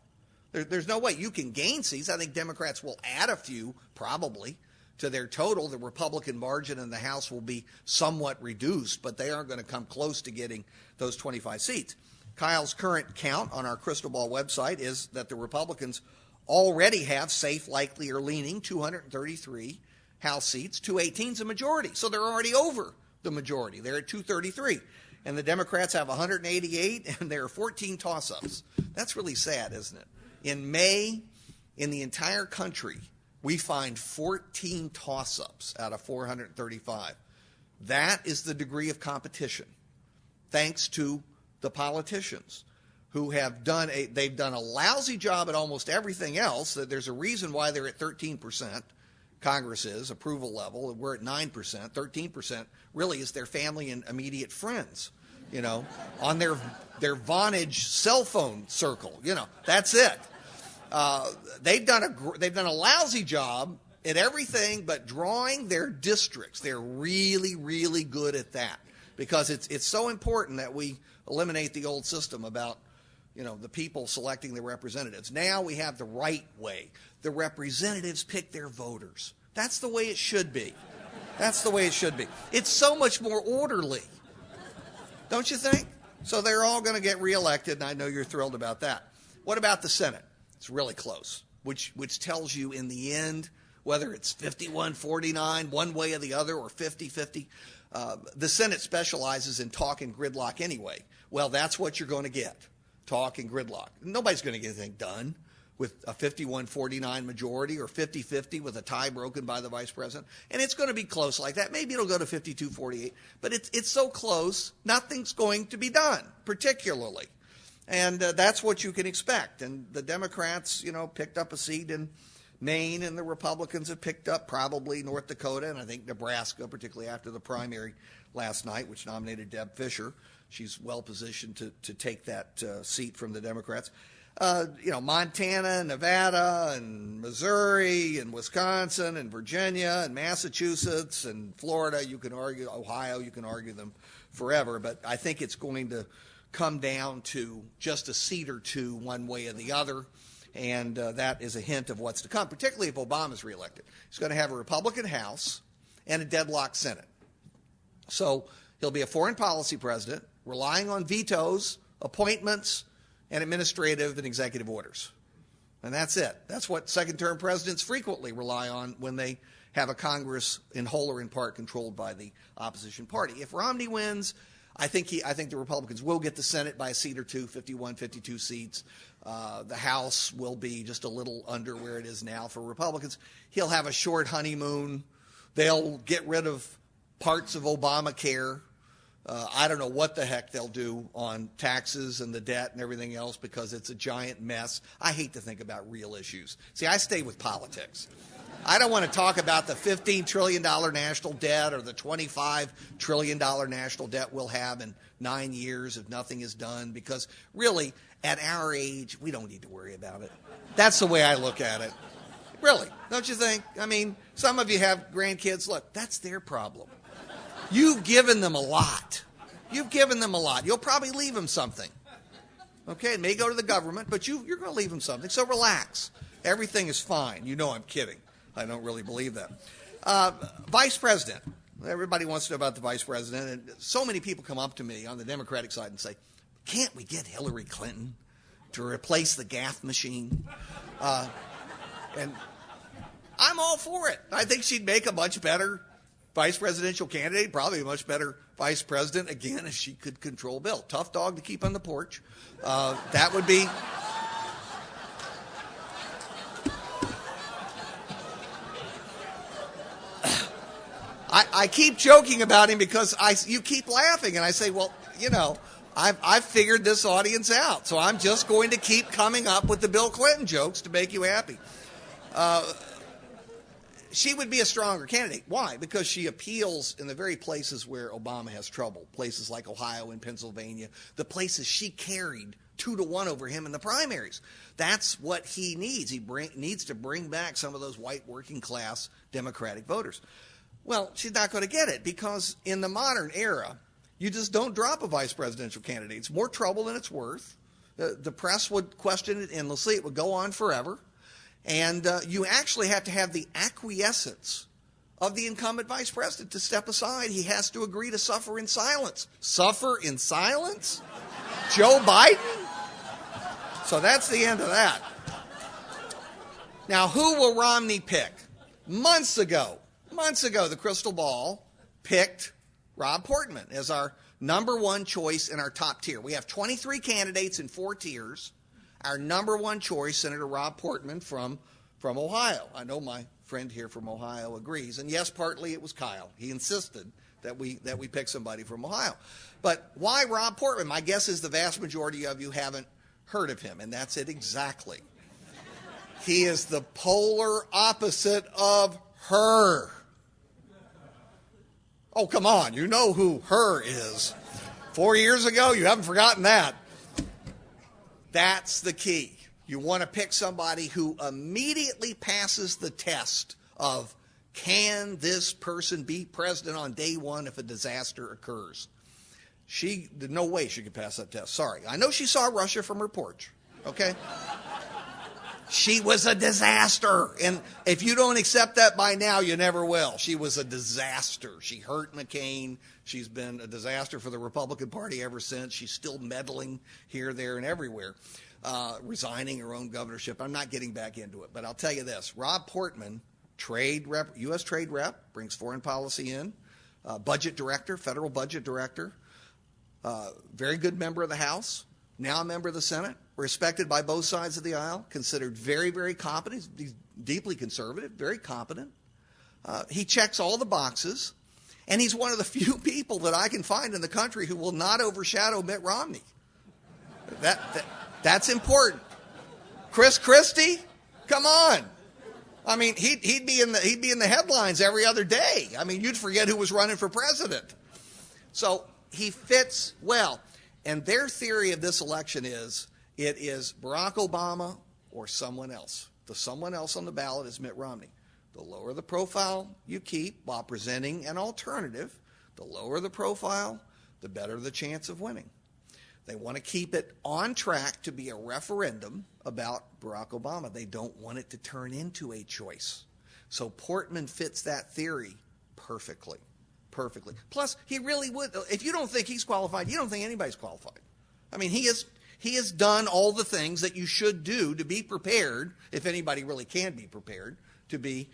There's no way. You can gain seats. I think Democrats will add a few, probably, to their total. The Republican margin in the House will be somewhat reduced, but they aren't going to come close to getting those 25 seats. Kyle's current count on our Crystal Ball website is that the Republicans already have safe, likely, or leaning 233 House seats. 218 is a majority, so they're already over the majority. They're at 233. And the Democrats have 188, and there are 14 toss-ups. That's really sad, isn't it? In May, in the entire country, we find 14 toss-ups out of 435. That is the degree of competition, thanks to the politicians who have they've done a lousy job at almost everything else. There's a reason why they're at 13%. Congress is approval level. We're at 9%. 13% really is their family and immediate friends, on their Vonage cell phone circle. That's it. They've done a lousy job at everything but drawing their districts. They're really, really good at that because it's so important that we eliminate the old system about the people selecting the representatives. Now we have the right way. The representatives pick their voters. That's the way it should be. That's the way it should be. It's so much more orderly, don't you think? So they're all going to get reelected, and I know you're thrilled about that. What about the Senate? It's really close, which tells you in the end whether it's 51-49 one way or the other or 50-50. The Senate specializes in talk and gridlock anyway. Well, that's what you're going to get, talk and gridlock. Nobody's going to get anything done with a 51-49 majority or 50-50 with a tie broken by the vice president. And it's going to be close like that. Maybe it'll go to 52-48. But it's so close, nothing's going to be done, particularly. And that's what you can expect. And the Democrats, picked up a seat in Maine, and the Republicans have picked up probably North Dakota, and I think Nebraska, particularly after the primary last night, which nominated Deb Fischer. She's well positioned to take that seat from the Democrats. Montana, Nevada, and Missouri, and Wisconsin, and Virginia, and Massachusetts, and Florida. You can argue Ohio. You can argue them forever, but I think it's going to come down to just a seat or two one way or the other, and that is a hint of what's to come, particularly if Obama's reelected. He's going to have a Republican House and a deadlocked Senate. So he'll be a foreign policy president, relying on vetoes, appointments, and administrative and executive orders. And that's it. That's what second-term presidents frequently rely on when they have a Congress in whole or in part controlled by the opposition party. If Romney wins, I think the Republicans will get the Senate by a seat or two, 51, 52 seats. The House will be just a little under where it is now for Republicans. He'll have a short honeymoon. They'll get rid of parts of Obamacare. I don't know what the heck they'll do on taxes and the debt and everything else because it's a giant mess. I hate to think about real issues. See, I stay with politics. I don't want to talk about the $15 trillion national debt or the $25 trillion national debt we'll have in 9 years if nothing is done, because really, at our age, we don't need to worry about it. That's the way I look at it. Really, don't you think? I mean, some of you have grandkids. Look, that's their problem. You've given them a lot. You've given them a lot. You'll probably leave them something. Okay, it may go to the government, but you're going to leave them something. So relax. Everything is fine. You know I'm kidding. I don't really believe that. Vice President. Everybody wants to know about the Vice President. And so many people come up to me on the Democratic side and say, can't we get Hillary Clinton to replace the gaff machine? And I'm all for it. I think she'd make a much better vice presidential candidate, probably a much better vice president, again, if she could control Bill. Tough dog to keep on the porch. That would be... I keep joking about him because you keep laughing, and I say, well, I've figured this audience out, so I'm just going to keep coming up with the Bill Clinton jokes to make you happy. She would be a stronger candidate. Why? Because she appeals in the very places where Obama has trouble, places like Ohio and Pennsylvania, the places she carried 2-1 over him in the primaries. That's what he needs. He needs to bring back some of those white working class Democratic voters. Well, she's not going to get it because in the modern era, you just don't drop a vice presidential candidate. It's more trouble than it's worth. The press would question it endlessly. It would go on forever. And you actually have to have the acquiescence of the incumbent vice president to step aside. He has to agree to suffer in silence. Suffer in silence? Joe Biden? So that's the end of that. Now, who will Romney pick? Months ago, the crystal ball picked Rob Portman as our number one choice in our top tier. We have 23 candidates in 4 tiers. Our number one choice, Senator Rob Portman from Ohio. I know my friend here from Ohio agrees. And yes, partly it was Kyle. He insisted that we pick somebody from Ohio. But why Rob Portman? My guess is the vast majority of you haven't heard of him, and that's it exactly. He is the polar opposite of her. Oh, come on. You know who her is. 4 years ago, you haven't forgotten that. That's the key. You want to pick somebody who immediately passes the test of, can this person be president on day one if a disaster occurs? There's no way she could pass that test. Sorry. I know she saw Russia from her porch. Okay? She was a disaster. And if you don't accept that by now, you never will. She was a disaster. She hurt McCain. She's been a disaster for the Republican Party ever since. She's still meddling here, there, and everywhere, resigning her own governorship. I'm not getting back into it, but I'll tell you this. Rob Portman, U.S. trade rep, brings foreign policy in, budget director, federal budget director, very good member of the House, now a member of the Senate, respected by both sides of the aisle, considered very, very competent. He's deeply conservative, very competent. He checks all the boxes, and he's one of the few people that I can find in the country who will not overshadow Mitt Romney. That's important. Chris Christie, come on. I mean, he'd be in the headlines every other day. I mean, you'd forget who was running for president. So he fits well. And their theory of this election is it is Barack Obama or someone else. The someone else on the ballot is Mitt Romney. The lower the profile you keep while presenting an alternative, the lower the profile, the better the chance of winning. They want to keep it on track to be a referendum about Barack Obama. They don't want it to turn into a choice. So Portman fits that theory perfectly. Perfectly. Plus, he really would. If you don't think he's qualified, you don't think anybody's qualified. I mean, he has done all the things that you should do to be prepared, if anybody really can be prepared, to be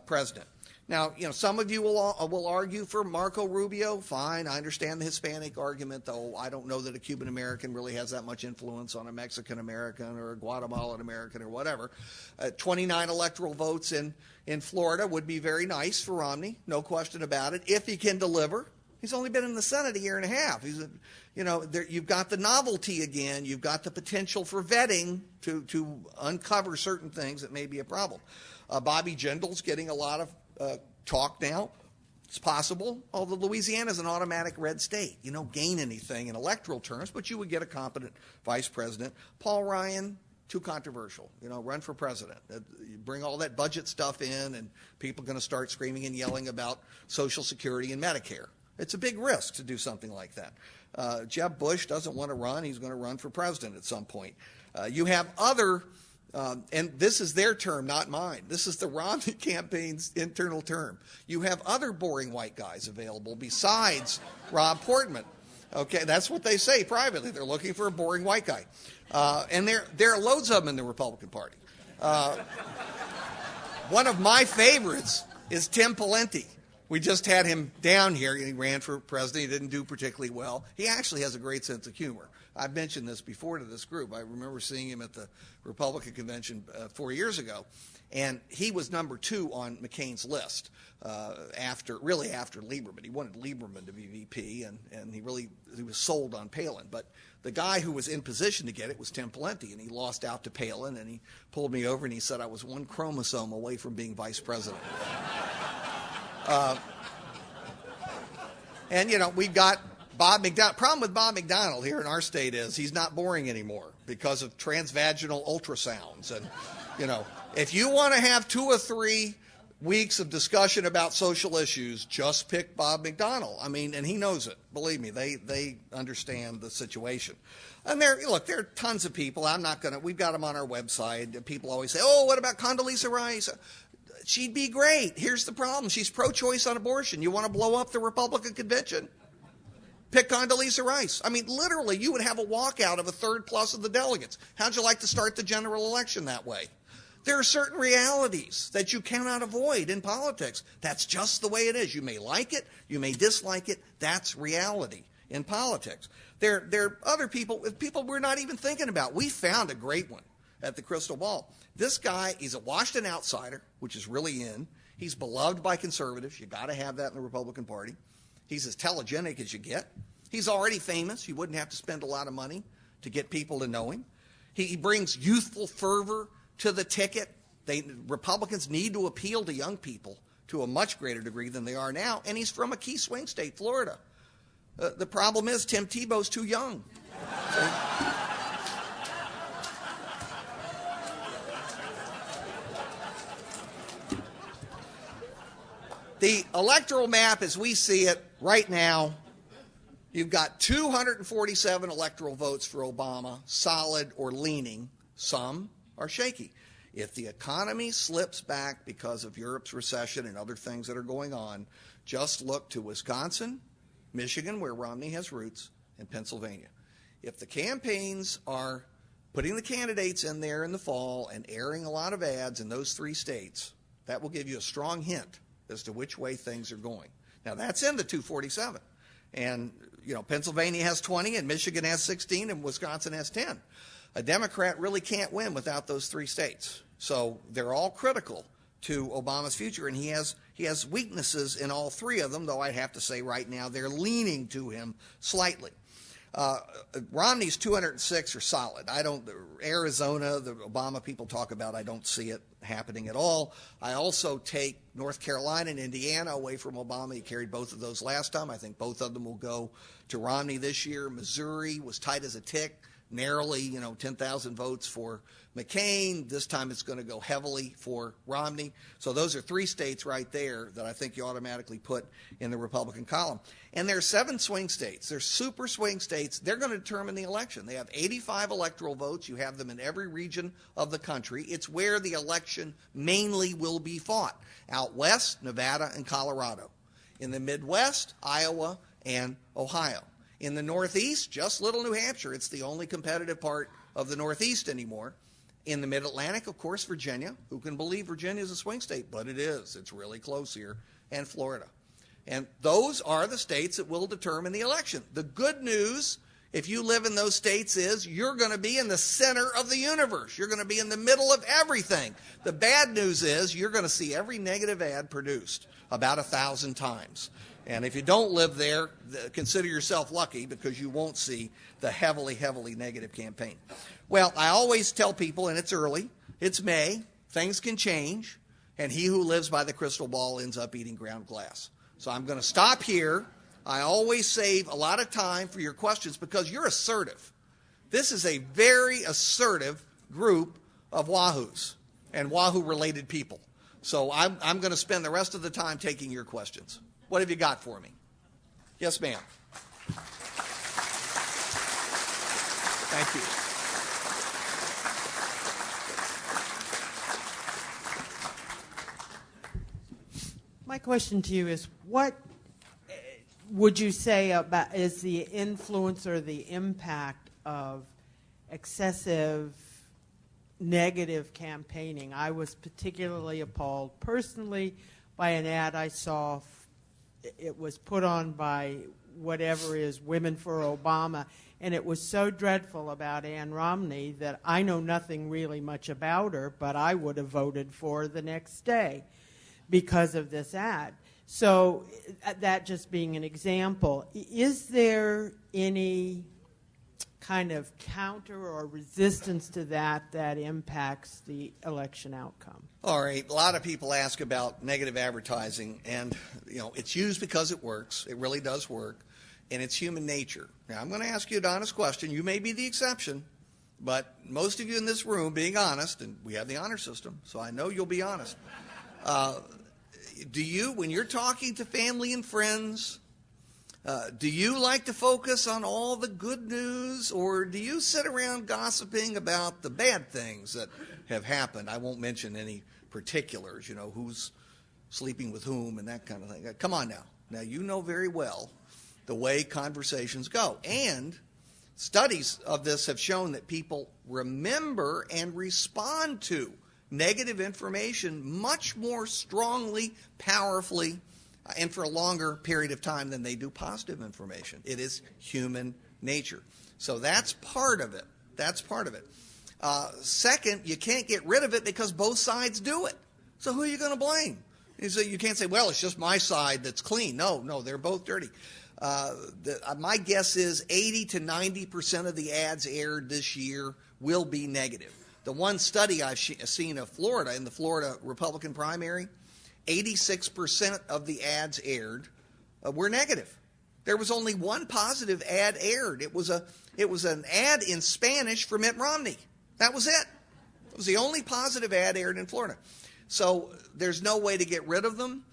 president. Now, some of you will argue for Marco Rubio. Fine, I understand the Hispanic argument, though I don't know that a Cuban American really has that much influence on a Mexican American or a Guatemalan American or whatever. 29 electoral votes in Florida would be very nice for Romney, no question about it, if he can deliver. He's only been in the Senate a year and a half. You've got the novelty again. You've got the potential for vetting to uncover certain things that may be a problem. Bobby Jindal's getting a lot of talk now. It's possible, although Louisiana is an automatic red state. You don't gain anything in electoral terms, but you would get a competent vice president. Paul Ryan, too controversial. Run for president. You bring all that budget stuff in, and people are going to start screaming and yelling about Social Security and Medicare. It's a big risk to do something like that. Jeb Bush doesn't want to run. He's going to run for president at some point. You have other... and this is their term, not mine. This is the Romney campaign's internal term. You have other boring white guys available besides Rob Portman. Okay, that's what they say privately. They're looking for a boring white guy. And there are loads of them in the Republican Party. One of my favorites is Tim Pawlenty. We just had him down here. He ran for president. He didn't do particularly well. He actually has a great sense of humor. I've mentioned this before to this group. I remember seeing him at the Republican convention 4 years ago, and he was number 2 on McCain's list after Lieberman. He wanted Lieberman to be VP, and he was sold on Palin. But the guy who was in position to get it was Tim Pawlenty, and he lost out to Palin, and he pulled me over and he said I was one chromosome away from being vice president. And, we've got Bob McDonald. Problem with Bob McDonald here in our state is he's not boring anymore because of transvaginal ultrasounds. And, if you want to have 2 or 3 weeks of discussion about social issues, just pick Bob McDonald. I mean, and he knows it. Believe me, they understand the situation. And there are tons of people. We've got them on our website. People always say, oh, what about Condoleezza Rice? She'd be great. Here's the problem. She's pro-choice on abortion. You want to blow up the Republican convention? Pick Condoleezza Rice. I mean, literally, you would have a walkout of a third plus of the delegates. How'd you like to start the general election that way? There are certain realities that you cannot avoid in politics. That's just the way it is. You may like it. You may dislike it. That's reality in politics. There are other people we're not even thinking about. We found a great one at the Crystal Ball. This guy, he's a Washington outsider, which is really in. He's beloved by conservatives. You got to have that in the Republican Party. He's as telegenic as you get. He's already famous. You wouldn't have to spend a lot of money to get people to know him. He brings youthful fervor to the ticket. Republicans need to appeal to young people to a much greater degree than they are now, and he's from a key swing state, Florida. The problem is Tim Tebow's too young. The electoral map as we see it right now, you've got 247 electoral votes for Obama, solid or leaning. Some are shaky. If the economy slips back because of Europe's recession and other things that are going on, just look to Wisconsin, Michigan, where Romney has roots, and Pennsylvania. If the campaigns are putting the candidates in there in the fall and airing a lot of ads in those 3 states, that will give you a strong hint as to which way things are going. Now, that's in the 247. And, Pennsylvania has 20, and Michigan has 16, and Wisconsin has 10. A Democrat really can't win without those 3 states. So they're all critical to Obama's future, and he has weaknesses in all 3 of them, though I'd have to say right now they're leaning to him slightly. Romney's 206 are solid. Arizona, the Obama people talk about, I don't see it happening at all. I also take North Carolina and Indiana away from Obama. He carried both of those last time. I think both of them will go to Romney this year. Missouri was tight as a tick, narrowly, 10,000 votes for McCain. This time it's going to go heavily for Romney. So those are 3 states right there that I think you automatically put in the Republican column. And there are 7 swing states. They're super swing states. They're going to determine the election. They have 85 electoral votes. You have them in every region of the country. It's where the election mainly will be fought. Out west, Nevada and Colorado. In the Midwest, Iowa and Ohio. In the Northeast, just little New Hampshire. It's the only competitive part of the Northeast anymore. In the Mid-Atlantic, of course, Virginia. Who can believe Virginia is a swing state? But it is. It's really close here. And Florida. And those are the states that will determine the election. The good news, if you live in those states, is you're going to be in the center of the universe. You're going to be in the middle of everything. The bad news is you're going to see every negative ad produced about 1,000 times. And if you don't live there, consider yourself lucky because you won't see the heavily, heavily negative campaign. Well, I always tell people, and it's early, it's May, things can change, and he who lives by the crystal ball ends up eating ground glass. So I'm going to stop here. I always save a lot of time for your questions because you're assertive. This is a very assertive group of Wahoos and Wahoo-related people. So I'm going to spend the rest of the time taking your questions. What have you got for me? Yes, ma'am. Thank you. My question to you is, what would you say about is the influence or the impact of excessive negative campaigning? I was particularly appalled personally by an ad I saw. It was put on by whatever is Women for Obama, and it was so dreadful about Ann Romney that I know nothing really much about her, but I would have voted for her the next day because of this ad. So that just being an example, is there any kind of counter or resistance to that impacts the election outcome? All right. A lot of people ask about negative advertising, and it's used because it works. It really does work, and it's human nature. Now, I'm going to ask you an honest question. You may be the exception, but most of you in this room, being honest, and we have the honor system, so I know you'll be honest. Do you, when you're talking to family and friends, do you like to focus on all the good news, or do you sit around gossiping about the bad things that have happened? I won't mention any particulars, who's sleeping with whom and that kind of thing. Come on now. Now, you know very well the way conversations go. And studies of this have shown that people remember and respond to negative information much more strongly, powerfully, and for a longer period of time than they do positive information. It is human nature. So that's part of it. That's part of it. Second, you can't get rid of it because both sides do it. So who are you going to blame? You can't say, well, it's just my side that's clean. No, they're both dirty. My guess is 80 to 90% of the ads aired this year will be negative. The one study I've seen of Florida, in the Florida Republican primary, 86% of the ads aired were negative. There was only one positive ad aired. It was an ad in Spanish for Mitt Romney. That was it. It was the only positive ad aired in Florida. So there's no way to get rid of them.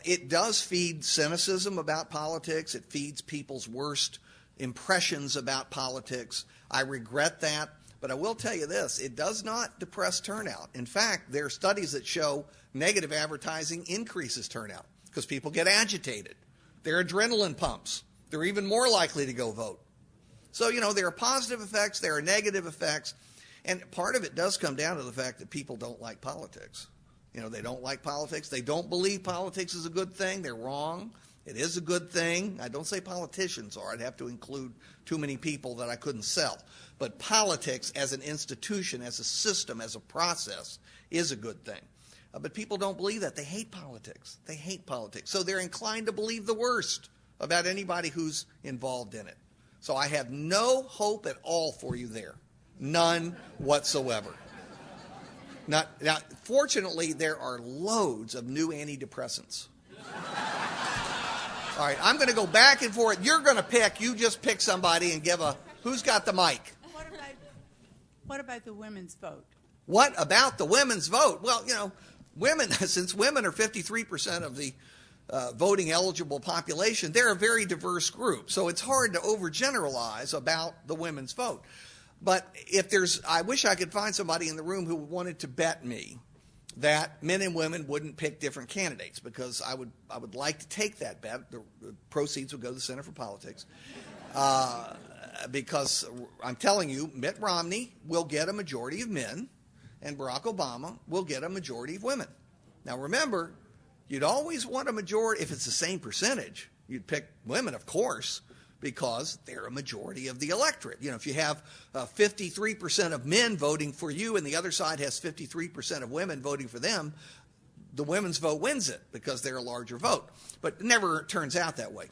It does feed cynicism about politics. It feeds people's worst impressions about politics. I regret that. But I will tell you this, it does not depress turnout. In fact, there are studies that show negative advertising increases turnout because people get agitated. They're adrenaline pumps. They're even more likely to go vote. So, there are positive effects, there are negative effects, and part of it does come down to the fact that people don't like politics. They don't like politics. They don't believe politics is a good thing. They're wrong. It is a good thing. I don't say politicians are. I'd have to include too many people that I couldn't sell. But politics as an institution, as a system, as a process is a good thing. But people don't believe that. They hate politics. They hate politics. So they're inclined to believe the worst about anybody who's involved in it. So I have no hope at all for you there. None whatsoever. Now, fortunately, there are loads of new antidepressants. All right, I'm going to go back and forth. You're going to pick. You just pick somebody and give a, who's got the mic? What about the women's vote? What about the women's vote? Well, you know, women, since women are 53% of the voting eligible population, they're a very diverse group. So it's hard to overgeneralize about the women's vote. But if there's, I wish I could find somebody in the room who wanted to bet me that men and women wouldn't pick different candidates, because I would like to take that bet. The proceeds would go to the Center for Politics. Because I'm telling you, Mitt Romney will get a majority of men, and Barack Obama will get a majority of women. Now remember, you'd always want a majority, if it's the same percentage, you'd pick women, of course, because they're a majority of the electorate. You know, if you have 53% of men voting for you and the other side has 53% of women voting for them, the women's vote wins it because they're a larger vote. But it never turns out that way.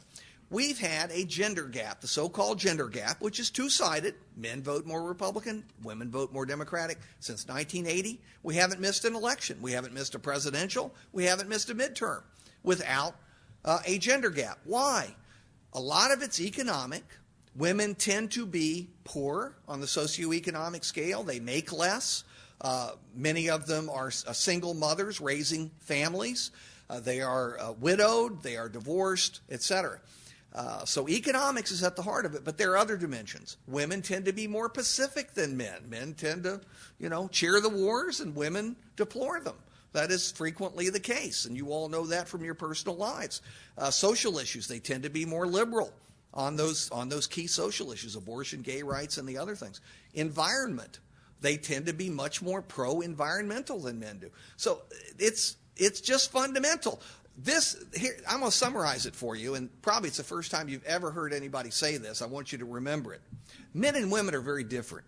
We've had a gender gap, the so-called gender gap, which is two-sided. Men vote more Republican, women vote more Democratic. Since 1980, we haven't missed an election. We haven't missed a presidential. We haven't missed a midterm without a gender gap. Why? A lot of it's economic. Women tend to be poorer on the socioeconomic scale. They make less. Many of them are single mothers raising families. They are widowed. They are divorced, etc. So economics is at the heart of it, but there are other dimensions. Women tend to be more pacific than men. Men tend to, cheer the wars, and women deplore them. That is frequently the case, and you all know that from your personal lives. Social issues, they tend to be more liberal on those key social issues, abortion, gay rights, and the other things. Environment, they tend to be much more pro-environmental than men do. So it's just fundamental. Here, I'm going to summarize it for you, and probably it's the first time you've ever heard anybody say this. I want you to remember it. Men and women are very different.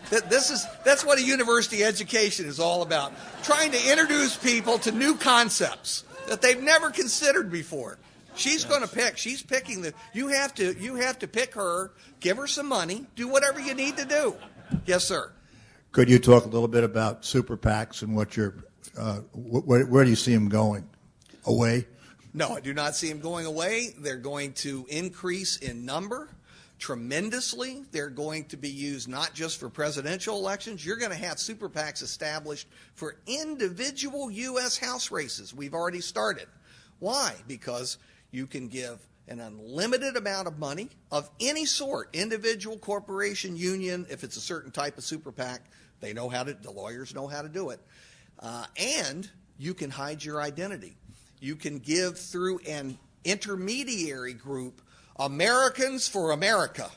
That's what a university education is all about. Trying to introduce people to new concepts that they've never considered before. She's going to pick. She's picking you have to pick her, give her some money, do whatever you need to do. Yes, sir. Could you talk a little bit about super PACs and where do you see them going? Away? No, I do not see them going away. They're going to increase in number tremendously. They're going to be used not just for presidential elections. You're going to have super PACs established for individual U.S. House races. We've already started. Why? Because you can give an unlimited amount of money of any sort, individual, corporation, union. If it's a certain type of super PAC, the lawyers know how to do it. And you can hide your identity. You can give through an intermediary group, Americans for America.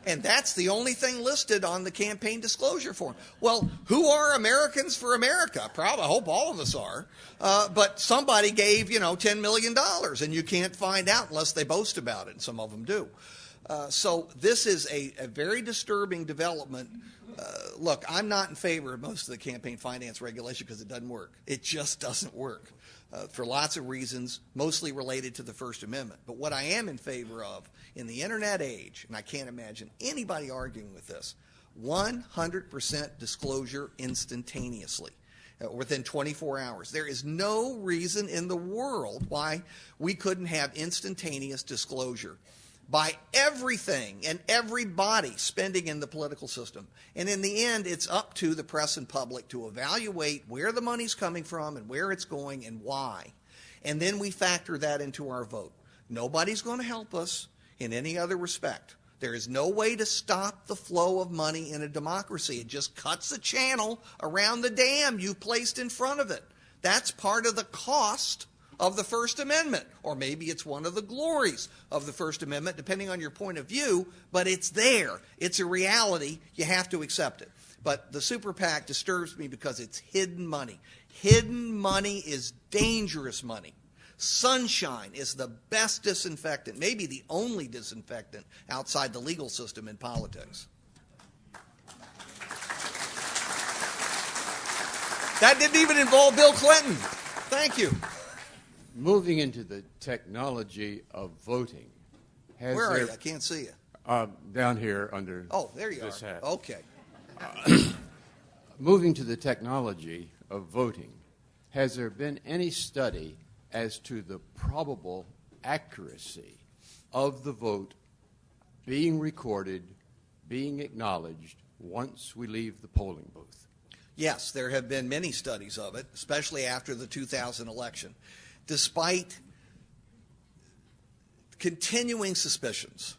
And that's the only thing listed on the campaign disclosure form. Well, who are Americans for America? Probably, I hope all of us are. But somebody gave, $10 million, and you can't find out unless they boast about it, and some of them do. So this is a very disturbing development. Look, I'm not in favor of most of the campaign finance regulation because it doesn't work. It just doesn't work for lots of reasons, mostly related to the First Amendment. But what I am in favor of in the Internet age, and I can't imagine anybody arguing with this, 100% disclosure instantaneously within 24 hours. There is no reason in the world why we couldn't have instantaneous disclosure by everything and everybody spending in the political system. And in the end, it's up to the press and public to evaluate where the money's coming from and where it's going and why. And then we factor that into our vote. Nobody's going to help us in any other respect. There is no way to stop the flow of money in a democracy. It just cuts the channel around the dam you've placed in front of it. That's part of the cost of the First Amendment, or maybe it's one of the glories of the First Amendment, depending on your point of view, but it's there. It's a reality. You have to accept it. But the super PAC disturbs me because it's hidden money. Hidden money is dangerous money. Sunshine is the best disinfectant, maybe the only disinfectant outside the legal system in politics. That didn't even involve Bill Clinton. Thank you. moving into the technology of voting, has Where are there, you? I can't see you. down here under Oh, there you this are. hat. Okay. Moving to the technology of voting, has there been any study as to the probable accuracy of the vote being recorded, being acknowledged once we leave the polling booth? Yes, there have been many studies of it, especially after the 2000 election. Despite continuing suspicions,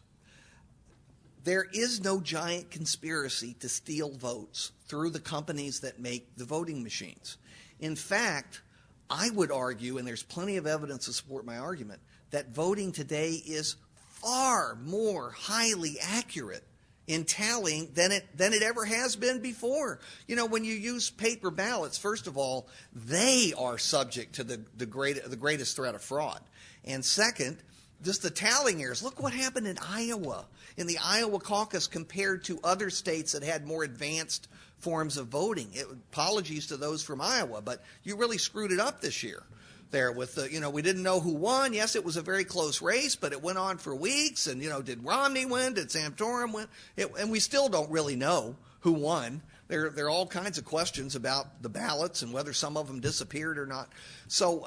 there is no giant conspiracy to steal votes through the companies that make the voting machines. In fact, I would argue, and there's plenty of evidence to support my argument, that voting today is far more highly accurate in tallying than it ever has been before. You know, when you use paper ballots, first of all, they are subject to the greatest threat of fraud. And second, just the tallying errors. Look what happened in Iowa, in the Iowa caucus compared to other states that had more advanced forms of voting. Apologies to those from Iowa, but you really screwed it up this year. There with the, we didn't know who won. Yes, it was a very close race, but it went on for weeks. And, did Romney win? Did Santorum win? And we still don't really know who won. There are all kinds of questions about the ballots and whether some of them disappeared or not. So,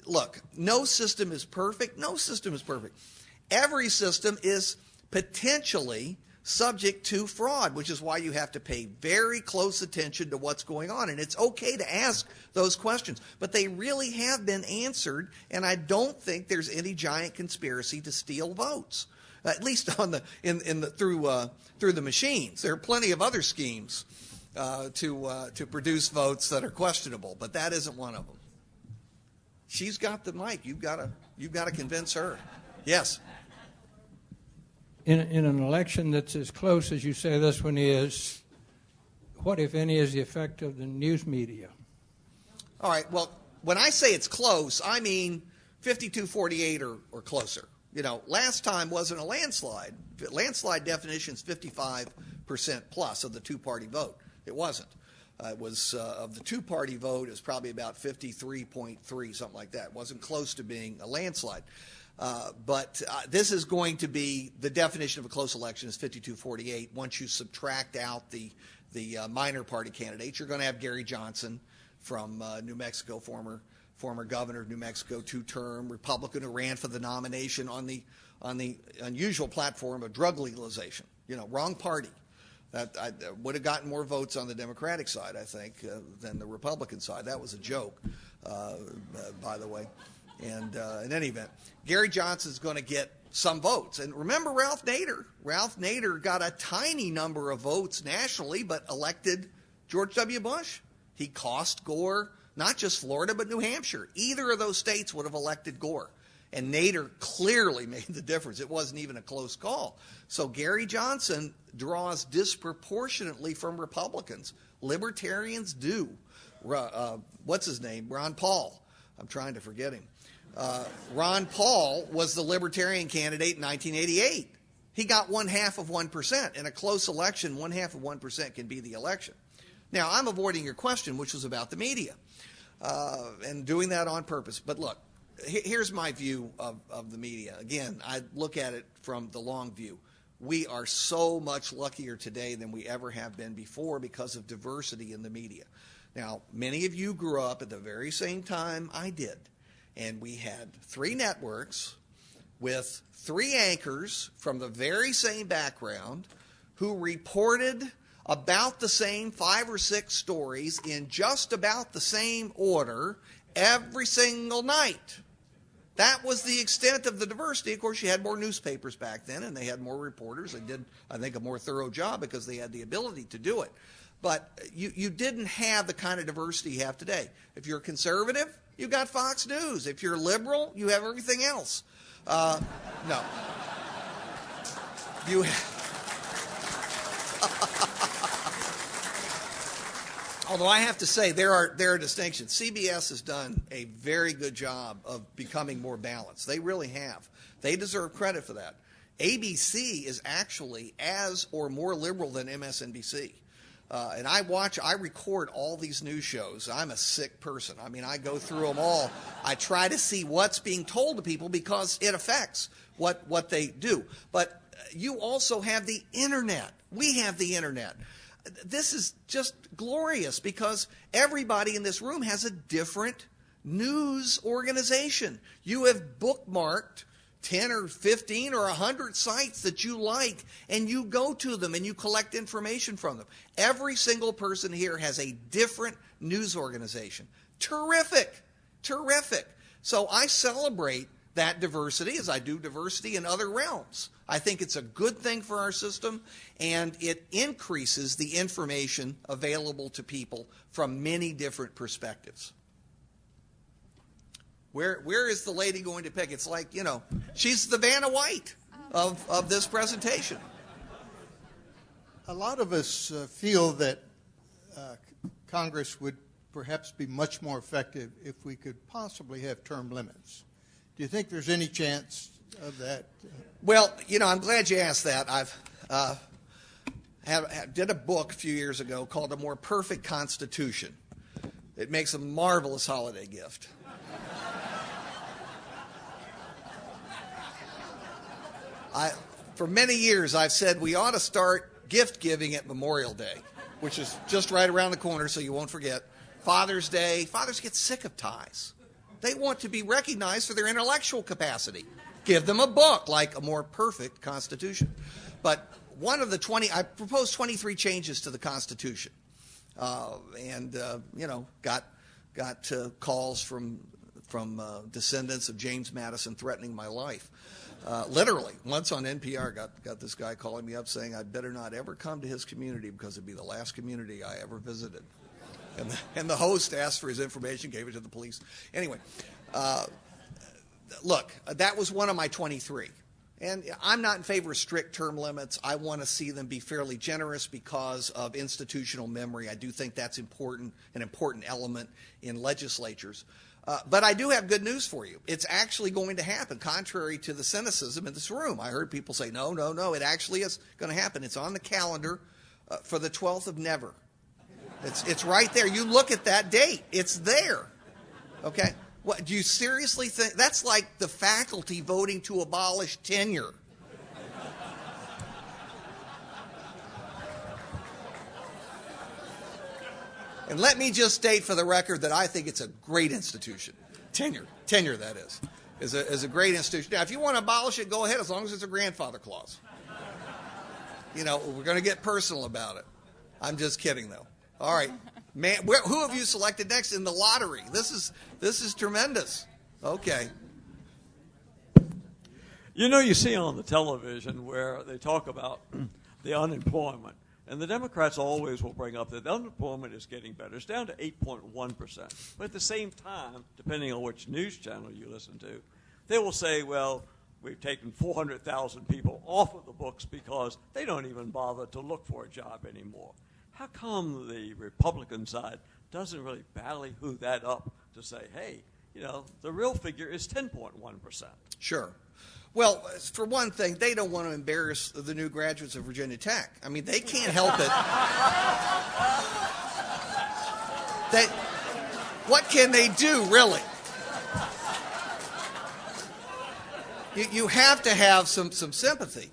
look, no system is perfect. No system is perfect. Every system is potentially subject to fraud, which is why you have to pay very close attention to what's going on. And it's okay to ask those questions, but they really have been answered, and I don't think there's any giant conspiracy to steal votes, at least on through the machines. There are plenty of other schemes to produce votes that are questionable, but that isn't one of them. She's got the mic. You've got to convince her. Yes. In an election that's as close as you say this one is, what, if any, is the effect of the news media? All right. Well, when I say it's close, I mean 52-48 or closer. Last time wasn't a landslide. Landslide definition is 55% plus of the two-party vote. It wasn't. It was of the two-party vote, it was probably about 53.3, something like that. It wasn't close to being a landslide. But this is going to be, the definition of a close election is 52-48. Once you subtract out the minor party candidates, you're going to have Gary Johnson from New Mexico, former governor of New Mexico, two-term Republican who ran for the nomination on the unusual platform of drug legalization. Wrong party. That would have gotten more votes on the Democratic side, I think, than the Republican side. That was a joke, by the way. And in any event, Gary Johnson's going to get some votes. And remember Ralph Nader. Ralph Nader got a tiny number of votes nationally, but elected George W. Bush. He cost Gore not just Florida, but New Hampshire. Either of those states would have elected Gore. And Nader clearly made the difference. It wasn't even a close call. So Gary Johnson draws disproportionately from Republicans. Libertarians do. What's his name? Ron Paul. I'm trying to forget him. Ron Paul was the Libertarian candidate in 1988. He got 0.5%. In a close election, 0.5% can be the election. Now, I'm avoiding your question, which was about the media, and doing that on purpose. But look, here's my view of the media. Again, I look at it from the long view. We are so much luckier today than we ever have been before because of diversity in the media. Now, many of you grew up at the very same time I did, and we had 3 networks with 3 anchors from the very same background who reported about the same 5 or 6 stories in just about the same order every single night. That was the extent of the diversity. Of course, you had more newspapers back then, and they had more reporters. They did, I think, a more thorough job because they had the ability to do it. But you didn't have the kind of diversity you have today. If you're conservative, you got Fox News. If you're liberal, you have everything else. No. You have... Although I have to say, there are distinctions. CBS has done a very good job of becoming more balanced. They really have. They deserve credit for that. ABC is actually as or more liberal than MSNBC. And I record all these news shows. I'm a sick person. I mean, I go through them all. I try to see what's being told to people because it affects what they do. But you also have the internet. We have the internet. This is just glorious because everybody in this room has a different news organization. You have bookmarked 10 or 15 or 100 sites that you like, and you go to them and you collect information from them. Every single person here has a different news organization. Terrific. Terrific. So I celebrate that diversity as I do diversity in other realms. I think it's a good thing for our system, and it increases the information available to people from many different perspectives. Where is the lady going to pick? It's like, she's the Vanna White of this presentation. A lot of us feel that Congress would perhaps be much more effective if we could possibly have term limits. Do you think there's any chance of that? Well, I'm glad you asked that. I've did a book a few years ago called A More Perfect Constitution. It makes a marvelous holiday gift. For many years, I've said we ought to start gift giving at Memorial Day, which is just right around the corner, so you won't forget. Father's Day. Fathers get sick of ties. They want to be recognized for their intellectual capacity. Give them a book like A More Perfect Constitution. But one of the I proposed 23 changes to the Constitution, and got calls from descendants of James Madison threatening my life. Literally, once on NPR, got this guy calling me up saying I'd better not ever come to his community because it'd be the last community I ever visited. And the host asked for his information, gave it to the police. Anyway, look, that was one of my 23. And I'm not in favor of strict term limits. I want to see them be fairly generous because of institutional memory. I do think that's an important element in legislatures. But I do have good news for you. It's actually going to happen, contrary to the cynicism in this room. I heard people say, no, it actually is going to happen. It's on the calendar for the 12th of never. It's right there. You look at that date. It's there. Okay? What, do you seriously think? That's like the faculty voting to abolish tenure. And let me just state for the record that I think it's a great institution. Tenure, that is a great institution. Now, if you want to abolish it, go ahead, as long as it's a grandfather clause. We're going to get personal about it. I'm just kidding, though. All right, man, who have you selected next in the lottery? This is tremendous. Okay. You see on the television where they talk about the unemployment. And the Democrats always will bring up that the unemployment is getting better. It's down to 8.1%. But at the same time, depending on which news channel you listen to, they will say, well, we've taken 400,000 people off of the books because they don't even bother to look for a job anymore. How come the Republican side doesn't really ballyhoo that up to say, hey, the real figure is 10.1%? Sure. Well, for one thing, they don't want to embarrass the new graduates of Virginia Tech. I mean, they can't help it. What can they do, really? You have to have some sympathy.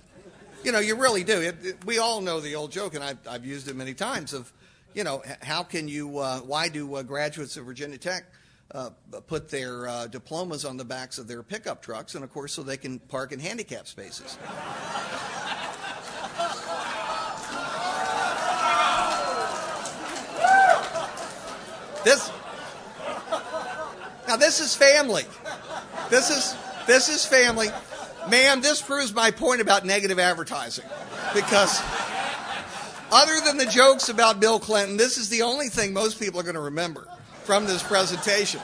You really do. We all know the old joke, and I've used it many times, of, how can you, why do graduates of Virginia Tech put their diplomas on the backs of their pickup trucks, and of course so they can park in handicap spaces. This is family. This is family. Ma'am, this proves my point about negative advertising, because other than the jokes about Bill Clinton, this is the only thing most people are going to remember from this presentation.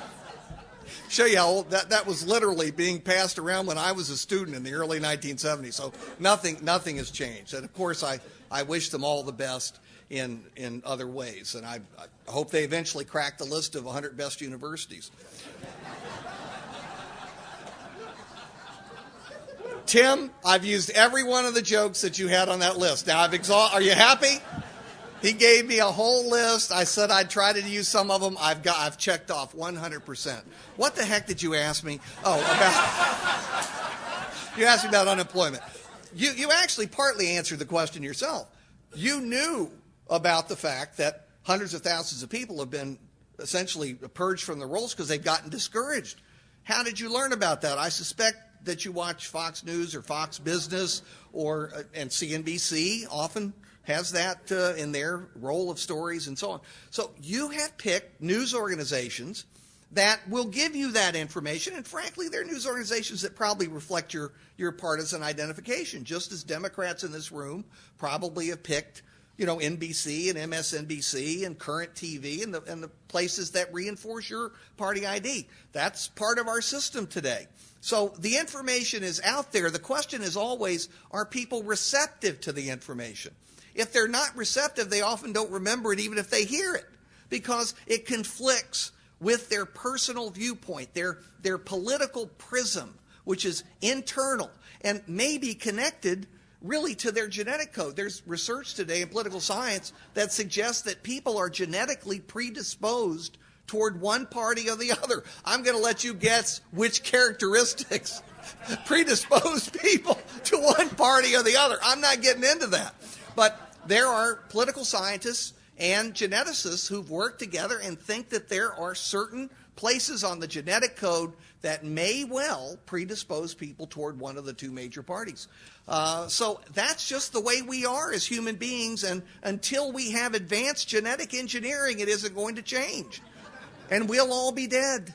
Show you how old that was literally being passed around when I was a student in the early 1970s. So nothing has changed. And of course, I wish them all the best in other ways. And I hope they eventually crack the list of 100 best universities. Tim, I've used every one of the jokes that you had on that list. Now are you happy? He gave me a whole list. I said I'd try to use some of them. I've checked off 100%. What the heck did you ask me? Oh, you asked me about unemployment. You actually partly answered the question yourself. You knew about the fact that hundreds of thousands of people have been essentially purged from the rolls because they've gotten discouraged. How did you learn about that? I suspect that you watch Fox News or Fox Business and CNBC often has that in their roll of stories and so on. So you have picked news organizations that will give you that information, and frankly, they're news organizations that probably reflect your partisan identification, just as Democrats in this room probably have picked, NBC and MSNBC and Current TV and the places that reinforce your party ID. That's part of our system today. So the information is out there. The question is always, are people receptive to the information? If they're not receptive, they often don't remember it even if they hear it, because it conflicts with their personal viewpoint, their political prism, which is internal and may be connected really to their genetic code. There's research today in political science that suggests that people are genetically predisposed toward one party or the other. I'm going to let you guess which characteristics predispose people to one party or the other. I'm not getting into that. But there are political scientists and geneticists who've worked together and think that there are certain places on the genetic code that may well predispose people toward one of the two major parties. So that's just the way we are as human beings, and until we have advanced genetic engineering, it isn't going to change. And we'll all be dead.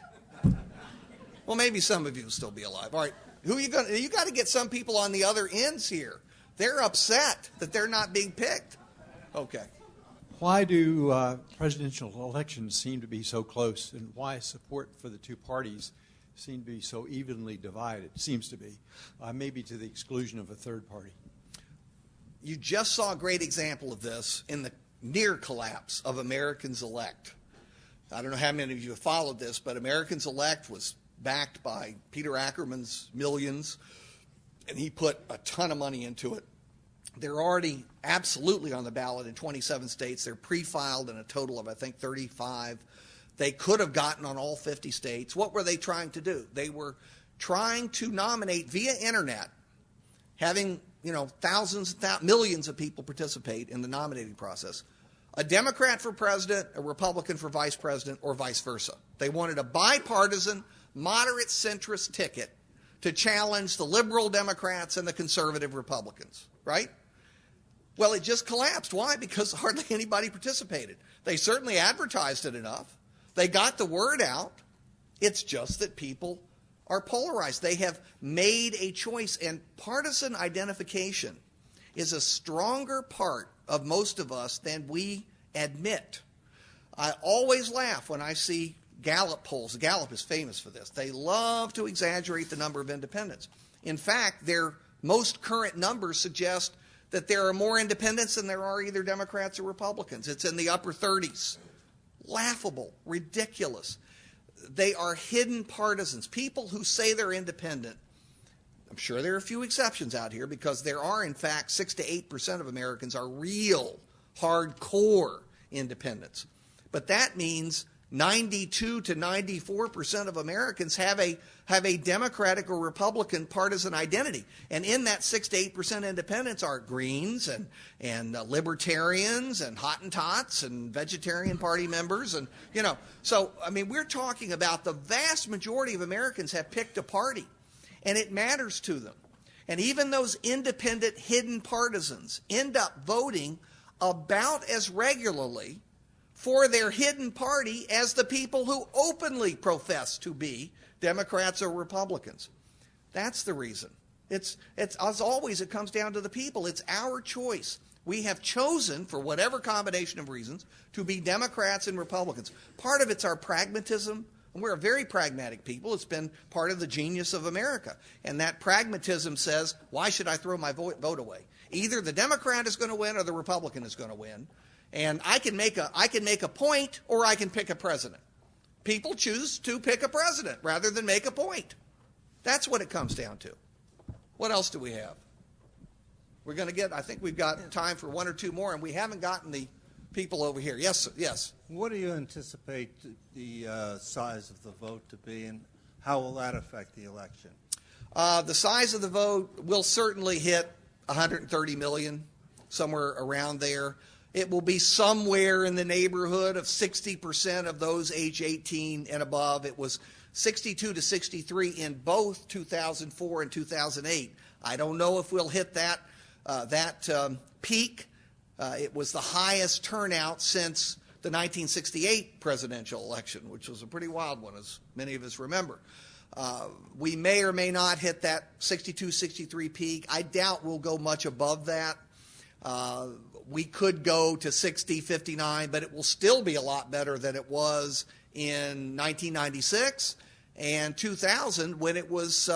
Well, maybe some of you will still be alive. All right, you got to get some people on the other ends here. They're upset that they're not being picked. Okay. Why do presidential elections seem to be so close, and why support for the two parties seem to be so evenly divided? Seems to be, maybe to the exclusion of a third party. You just saw a great example of this in the near collapse of Americans Elect. I don't know how many of you have followed this, but Americans Elect was backed by Peter Ackerman's millions, and he put a ton of money into it. They're already absolutely on the ballot in 27 states. They're pre-filed in a total of, I think, 35. They could have gotten on all 50 states. What were they trying to do? They were trying to nominate via internet, having millions of people participate in the nominating process, a Democrat for president, a Republican for vice president, or vice versa. They wanted a bipartisan, moderate centrist ticket to challenge the liberal Democrats and the conservative Republicans, right? Well, it just collapsed. Why? Because hardly anybody participated. They certainly advertised it enough. They got the word out. It's just that people are polarized. They have made a choice, and partisan identification is a stronger part of most of us than we admit. I always laugh when I see Gallup polls. Gallup is famous for this. They love to exaggerate the number of independents. In fact, their most current numbers suggest that there are more independents than there are either Democrats or Republicans. It's in the upper 30s. Laughable, ridiculous. They are hidden partisans, people who say they're independent. I'm sure there are a few exceptions out here, because there are, in fact, 6 to 8% of Americans are real, hardcore independents. But that means 92 to 94% of Americans have a Democratic or Republican partisan identity. And in that 6 to 8% independents are Greens and Libertarians and Hottentots and Vegetarian Party members. And, so, we're talking about the vast majority of Americans have picked a party, and it matters to them. And even those independent hidden partisans end up voting about as regularly for their hidden party as the people who openly profess to be Democrats or Republicans. That's the reason. It's as always, it comes down to the people. It's our choice. We have chosen, for whatever combination of reasons, to be Democrats and Republicans. Part of it's our pragmatism, and we're a very pragmatic people. It's been part of the genius of America. And that pragmatism says, why should I throw my vote away? Either the Democrat is going to win or the Republican is going to win. And I can make a point, or I can pick a president. People choose to pick a president rather than make a point. That's what it comes down to. What else do we have? I think we've got time for one or two more, and we haven't gotten the people over here. Yes, sir. Yes. What do you anticipate the size of the vote to be, and how will that affect the election? The size of the vote will certainly hit 130 million, somewhere around there. It will be somewhere in the neighborhood of 60% of those age 18 and above. It was 62 to 63 in both 2004 and 2008. I don't know if we'll hit that peak. It was the highest turnout since the 1968 presidential election, which was a pretty wild one, as many of us remember. We may or may not hit that 62, 63 peak. I doubt we'll go much above that. We could go to 60, 59, but it will still be a lot better than it was in 1996 and 2000, when it was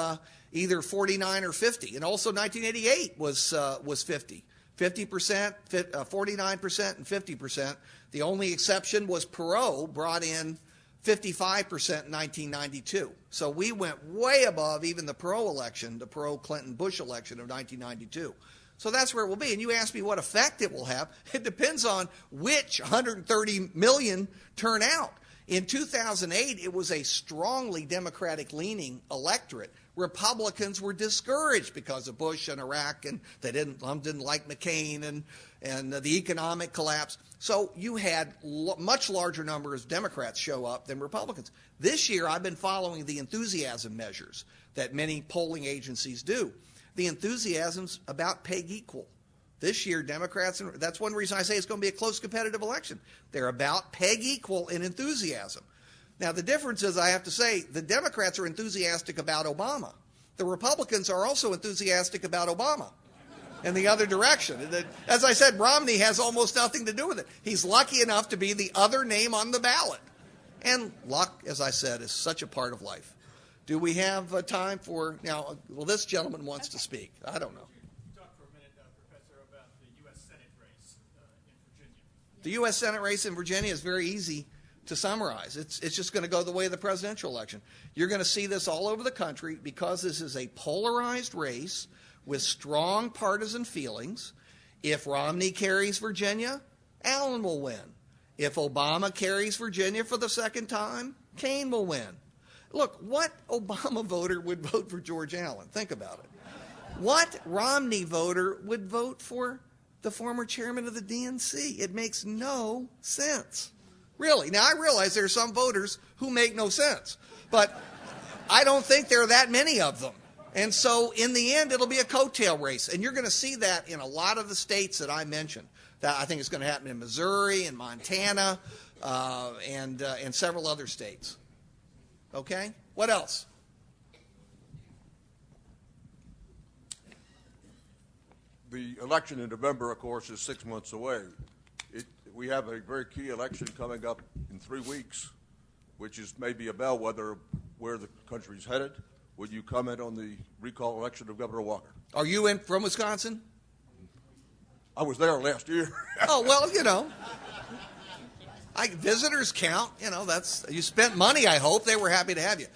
either 49 or 50. And also 1988 was 50. 50%, 49%, and 50%. The only exception was Perot brought in 55% in 1992. So we went way above even the Perot election, the Perot-Clinton-Bush election of 1992. So that's where it will be. And you ask me what effect it will have. It depends on which 130 million turn out. In 2008, it was a strongly Democratic-leaning electorate. Republicans were discouraged because of Bush and Iraq, and they didn't like McCain and the economic collapse. So you had much larger numbers of Democrats show up than Republicans. This year, I've been following the enthusiasm measures that many polling agencies do. The enthusiasm's about peg equal. This year, Democrats, and that's one reason I say it's going to be a close competitive election. They're about peg equal in enthusiasm. Now, the difference is, I have to say, the Democrats are enthusiastic about Obama. The Republicans are also enthusiastic about Obama in the other direction. As I said, Romney has almost nothing to do with it. He's lucky enough to be the other name on the ballot. And luck, as I said, is such a part of life. Do we have time for, now, well, this gentleman wants to speak. I don't know. Talk for a minute, Professor, about the U.S. Senate race in Virginia. The U.S. Senate race in Virginia is very easy to summarize. It's just going to go the way of the presidential election. You're going to see this all over the country because this is a polarized race with strong partisan feelings. If Romney carries Virginia, Allen will win. If Obama carries Virginia for the second time, Kaine will win. Look, what Obama voter would vote for George Allen? Think about it. What Romney voter would vote for the former chairman of the DNC? It makes no sense. Really. Now, I realize there are some voters who make no sense, but I don't think there are that many of them. And so, in the end, it'll be a coattail race. And you're going to see that in a lot of the states that I mentioned. That I think it's going to happen in Missouri and Montana and several other states. Okay? What else? The election in November, of course, is 6 months away. We have a very key election coming up in 3 weeks, which is maybe a bellwether of where the country's headed. Would you comment on the recall election of Governor Walker? Are you from Wisconsin? I was there last year. Oh, well, you know. Visitors count. You know, you spent money, I hope. They were happy to have you.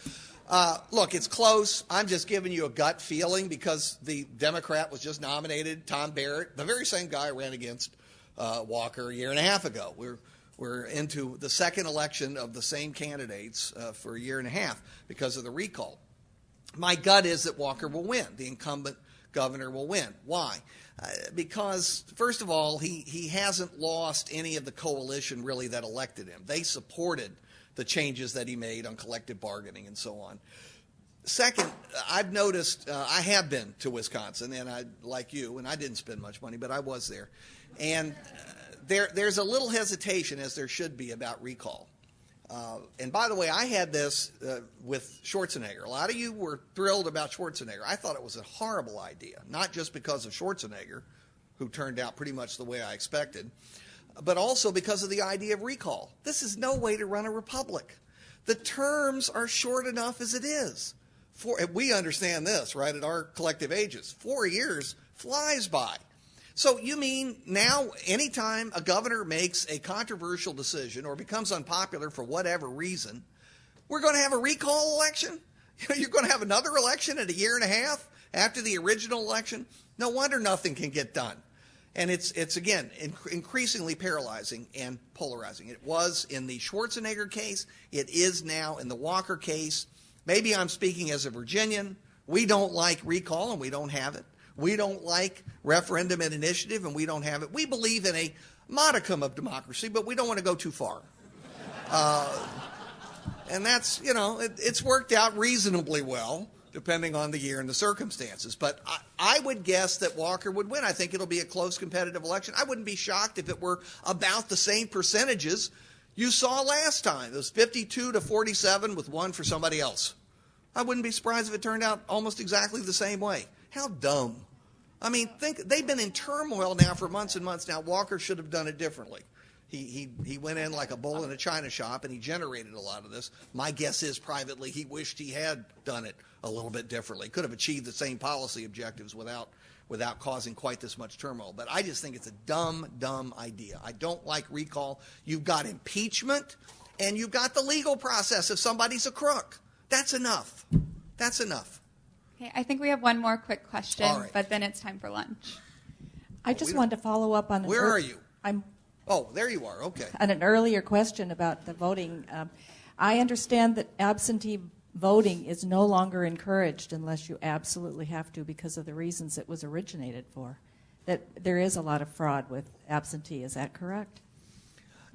Look, it's close. I'm just giving you a gut feeling because the Democrat was just nominated, Tom Barrett, the very same guy ran against Walker a year and a half ago. We're into the second election of the same candidates for a year and a half because of the recall. My gut is that Walker will win. The incumbent governor will win. Why? Because, first of all, he hasn't lost any of the coalition, really, that elected him. They supported the changes that he made on collective bargaining and so on. Second, I've noticed, I have been to Wisconsin, and like you, and I didn't spend much money, but I was there. And there's a little hesitation, as there should be, about recall. And by the way, I had this with Schwarzenegger. A lot of you were thrilled about Schwarzenegger. I thought it was a horrible idea, not just because of Schwarzenegger, who turned out pretty much the way I expected, but also because of the idea of recall. This is no way to run a republic. The terms are short enough as it is. We understand this, right, at our collective ages. 4 years flies by. So you mean now anytime a governor makes a controversial decision or becomes unpopular for whatever reason, we're going to have a recall election? You're going to have another election in a year and a half after the original election? No wonder nothing can get done. And it's again, increasingly paralyzing and polarizing. It was in the Schwarzenegger case. It is now in the Walker case. Maybe I'm speaking as a Virginian. We don't like recall, and we don't have it. We don't like referendum and initiative, and we don't have it. We believe in a modicum of democracy, but we don't want to go too far. And that's, it's worked out reasonably well, depending on the year and the circumstances. But I would guess that Walker would win. I think it'll be a close competitive election. I wouldn't be shocked if it were about the same percentages you saw last time. It was 52 to 47 with one for somebody else. I wouldn't be surprised if it turned out almost exactly the same way. How dumb. I mean, they've been in turmoil now for months and months now. Walker should have done it differently. He went in like a bull in a china shop, and he generated a lot of this. My guess is privately he wished he had done it a little bit differently. Could have achieved the same policy objectives without causing quite this much turmoil. But I just think it's a dumb idea. I don't like recall. You've got impeachment, and you've got the legal process if somebody's a crook. That's enough. That's enough. Okay, I think we have one more quick question, All right. but then it's time for lunch. I just wanted to follow up on. Where are you? I'm. Oh, there you are. Okay. On an earlier question about the voting, I understand that absentee voting is no longer encouraged unless you absolutely have to because of the reasons it was originated for. That there is a lot of fraud with absentee. Is that correct?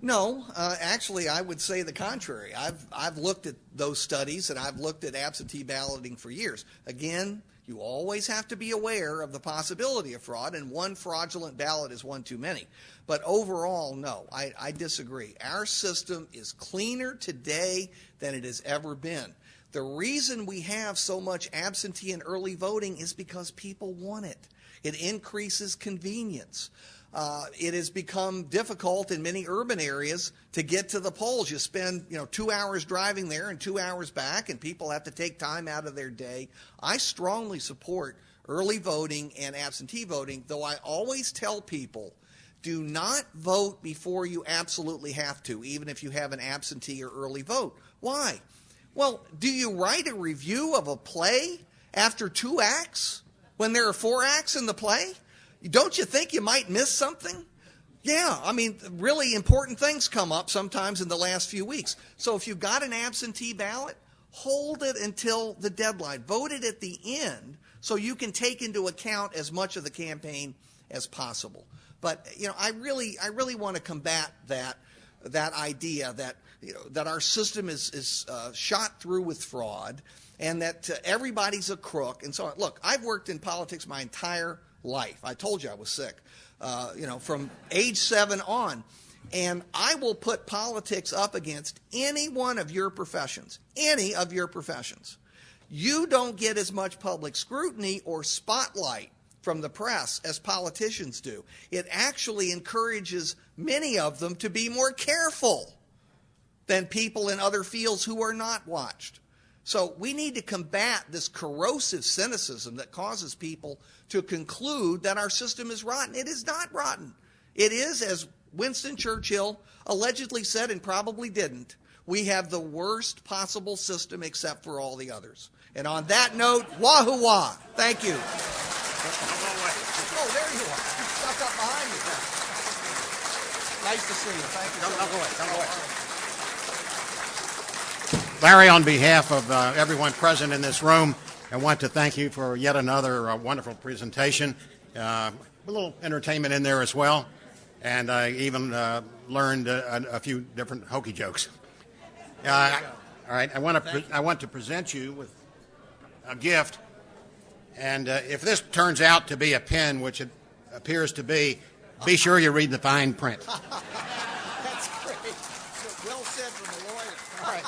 No, actually, I would say the contrary. I've looked at those studies, and I've looked at absentee balloting for years. Again, you always have to be aware of the possibility of fraud, and one fraudulent ballot is one too many. But overall, no, I disagree. Our system is cleaner today than it has ever been. The reason we have so much absentee and early voting is because people want it. It increases convenience. It has become difficult in many urban areas to get to the polls. You spend 2 hours driving there and 2 hours back, and people have to take time out of their day. I strongly support early voting and absentee voting, though I always tell people, do not vote before you absolutely have to, even if you have an absentee or early vote. Why? Well, do you write a review of a play after 2 acts when there are 4 acts in the play? Don't you think you might miss something? Yeah, I mean, really important things come up sometimes in the last few weeks. So if you've got an absentee ballot, hold it until the deadline. Vote it at the end so you can take into account as much of the campaign as possible. But, I really want to combat that idea that our system is shot through with fraud and that everybody's a crook and so on. Look, I've worked in politics my entire life. I told you I was sick, from age 7 on. And I will put politics up against any one of your professions, any of your professions. You don't get as much public scrutiny or spotlight from the press as politicians do. It actually encourages many of them to be more careful than people in other fields who are not watched. So we need to combat this corrosive cynicism that causes people to conclude that our system is rotten. It is not rotten. It is, as Winston Churchill allegedly said and probably didn't, we have the worst possible system except for all the others. And on that note, wahoo wah. Thank you. Oh, there you are. You stuck up behind me. Nice to see you. Thank you. Come away. Larry, on behalf of everyone present in this room, I want to thank you for yet another wonderful presentation. A little entertainment in there as well, and I even learned a few different hokey jokes. All right, I want to present you with a gift, and if this turns out to be a pen, which it appears to be sure you read the fine print. That's great. Well said from the lawyer. All right.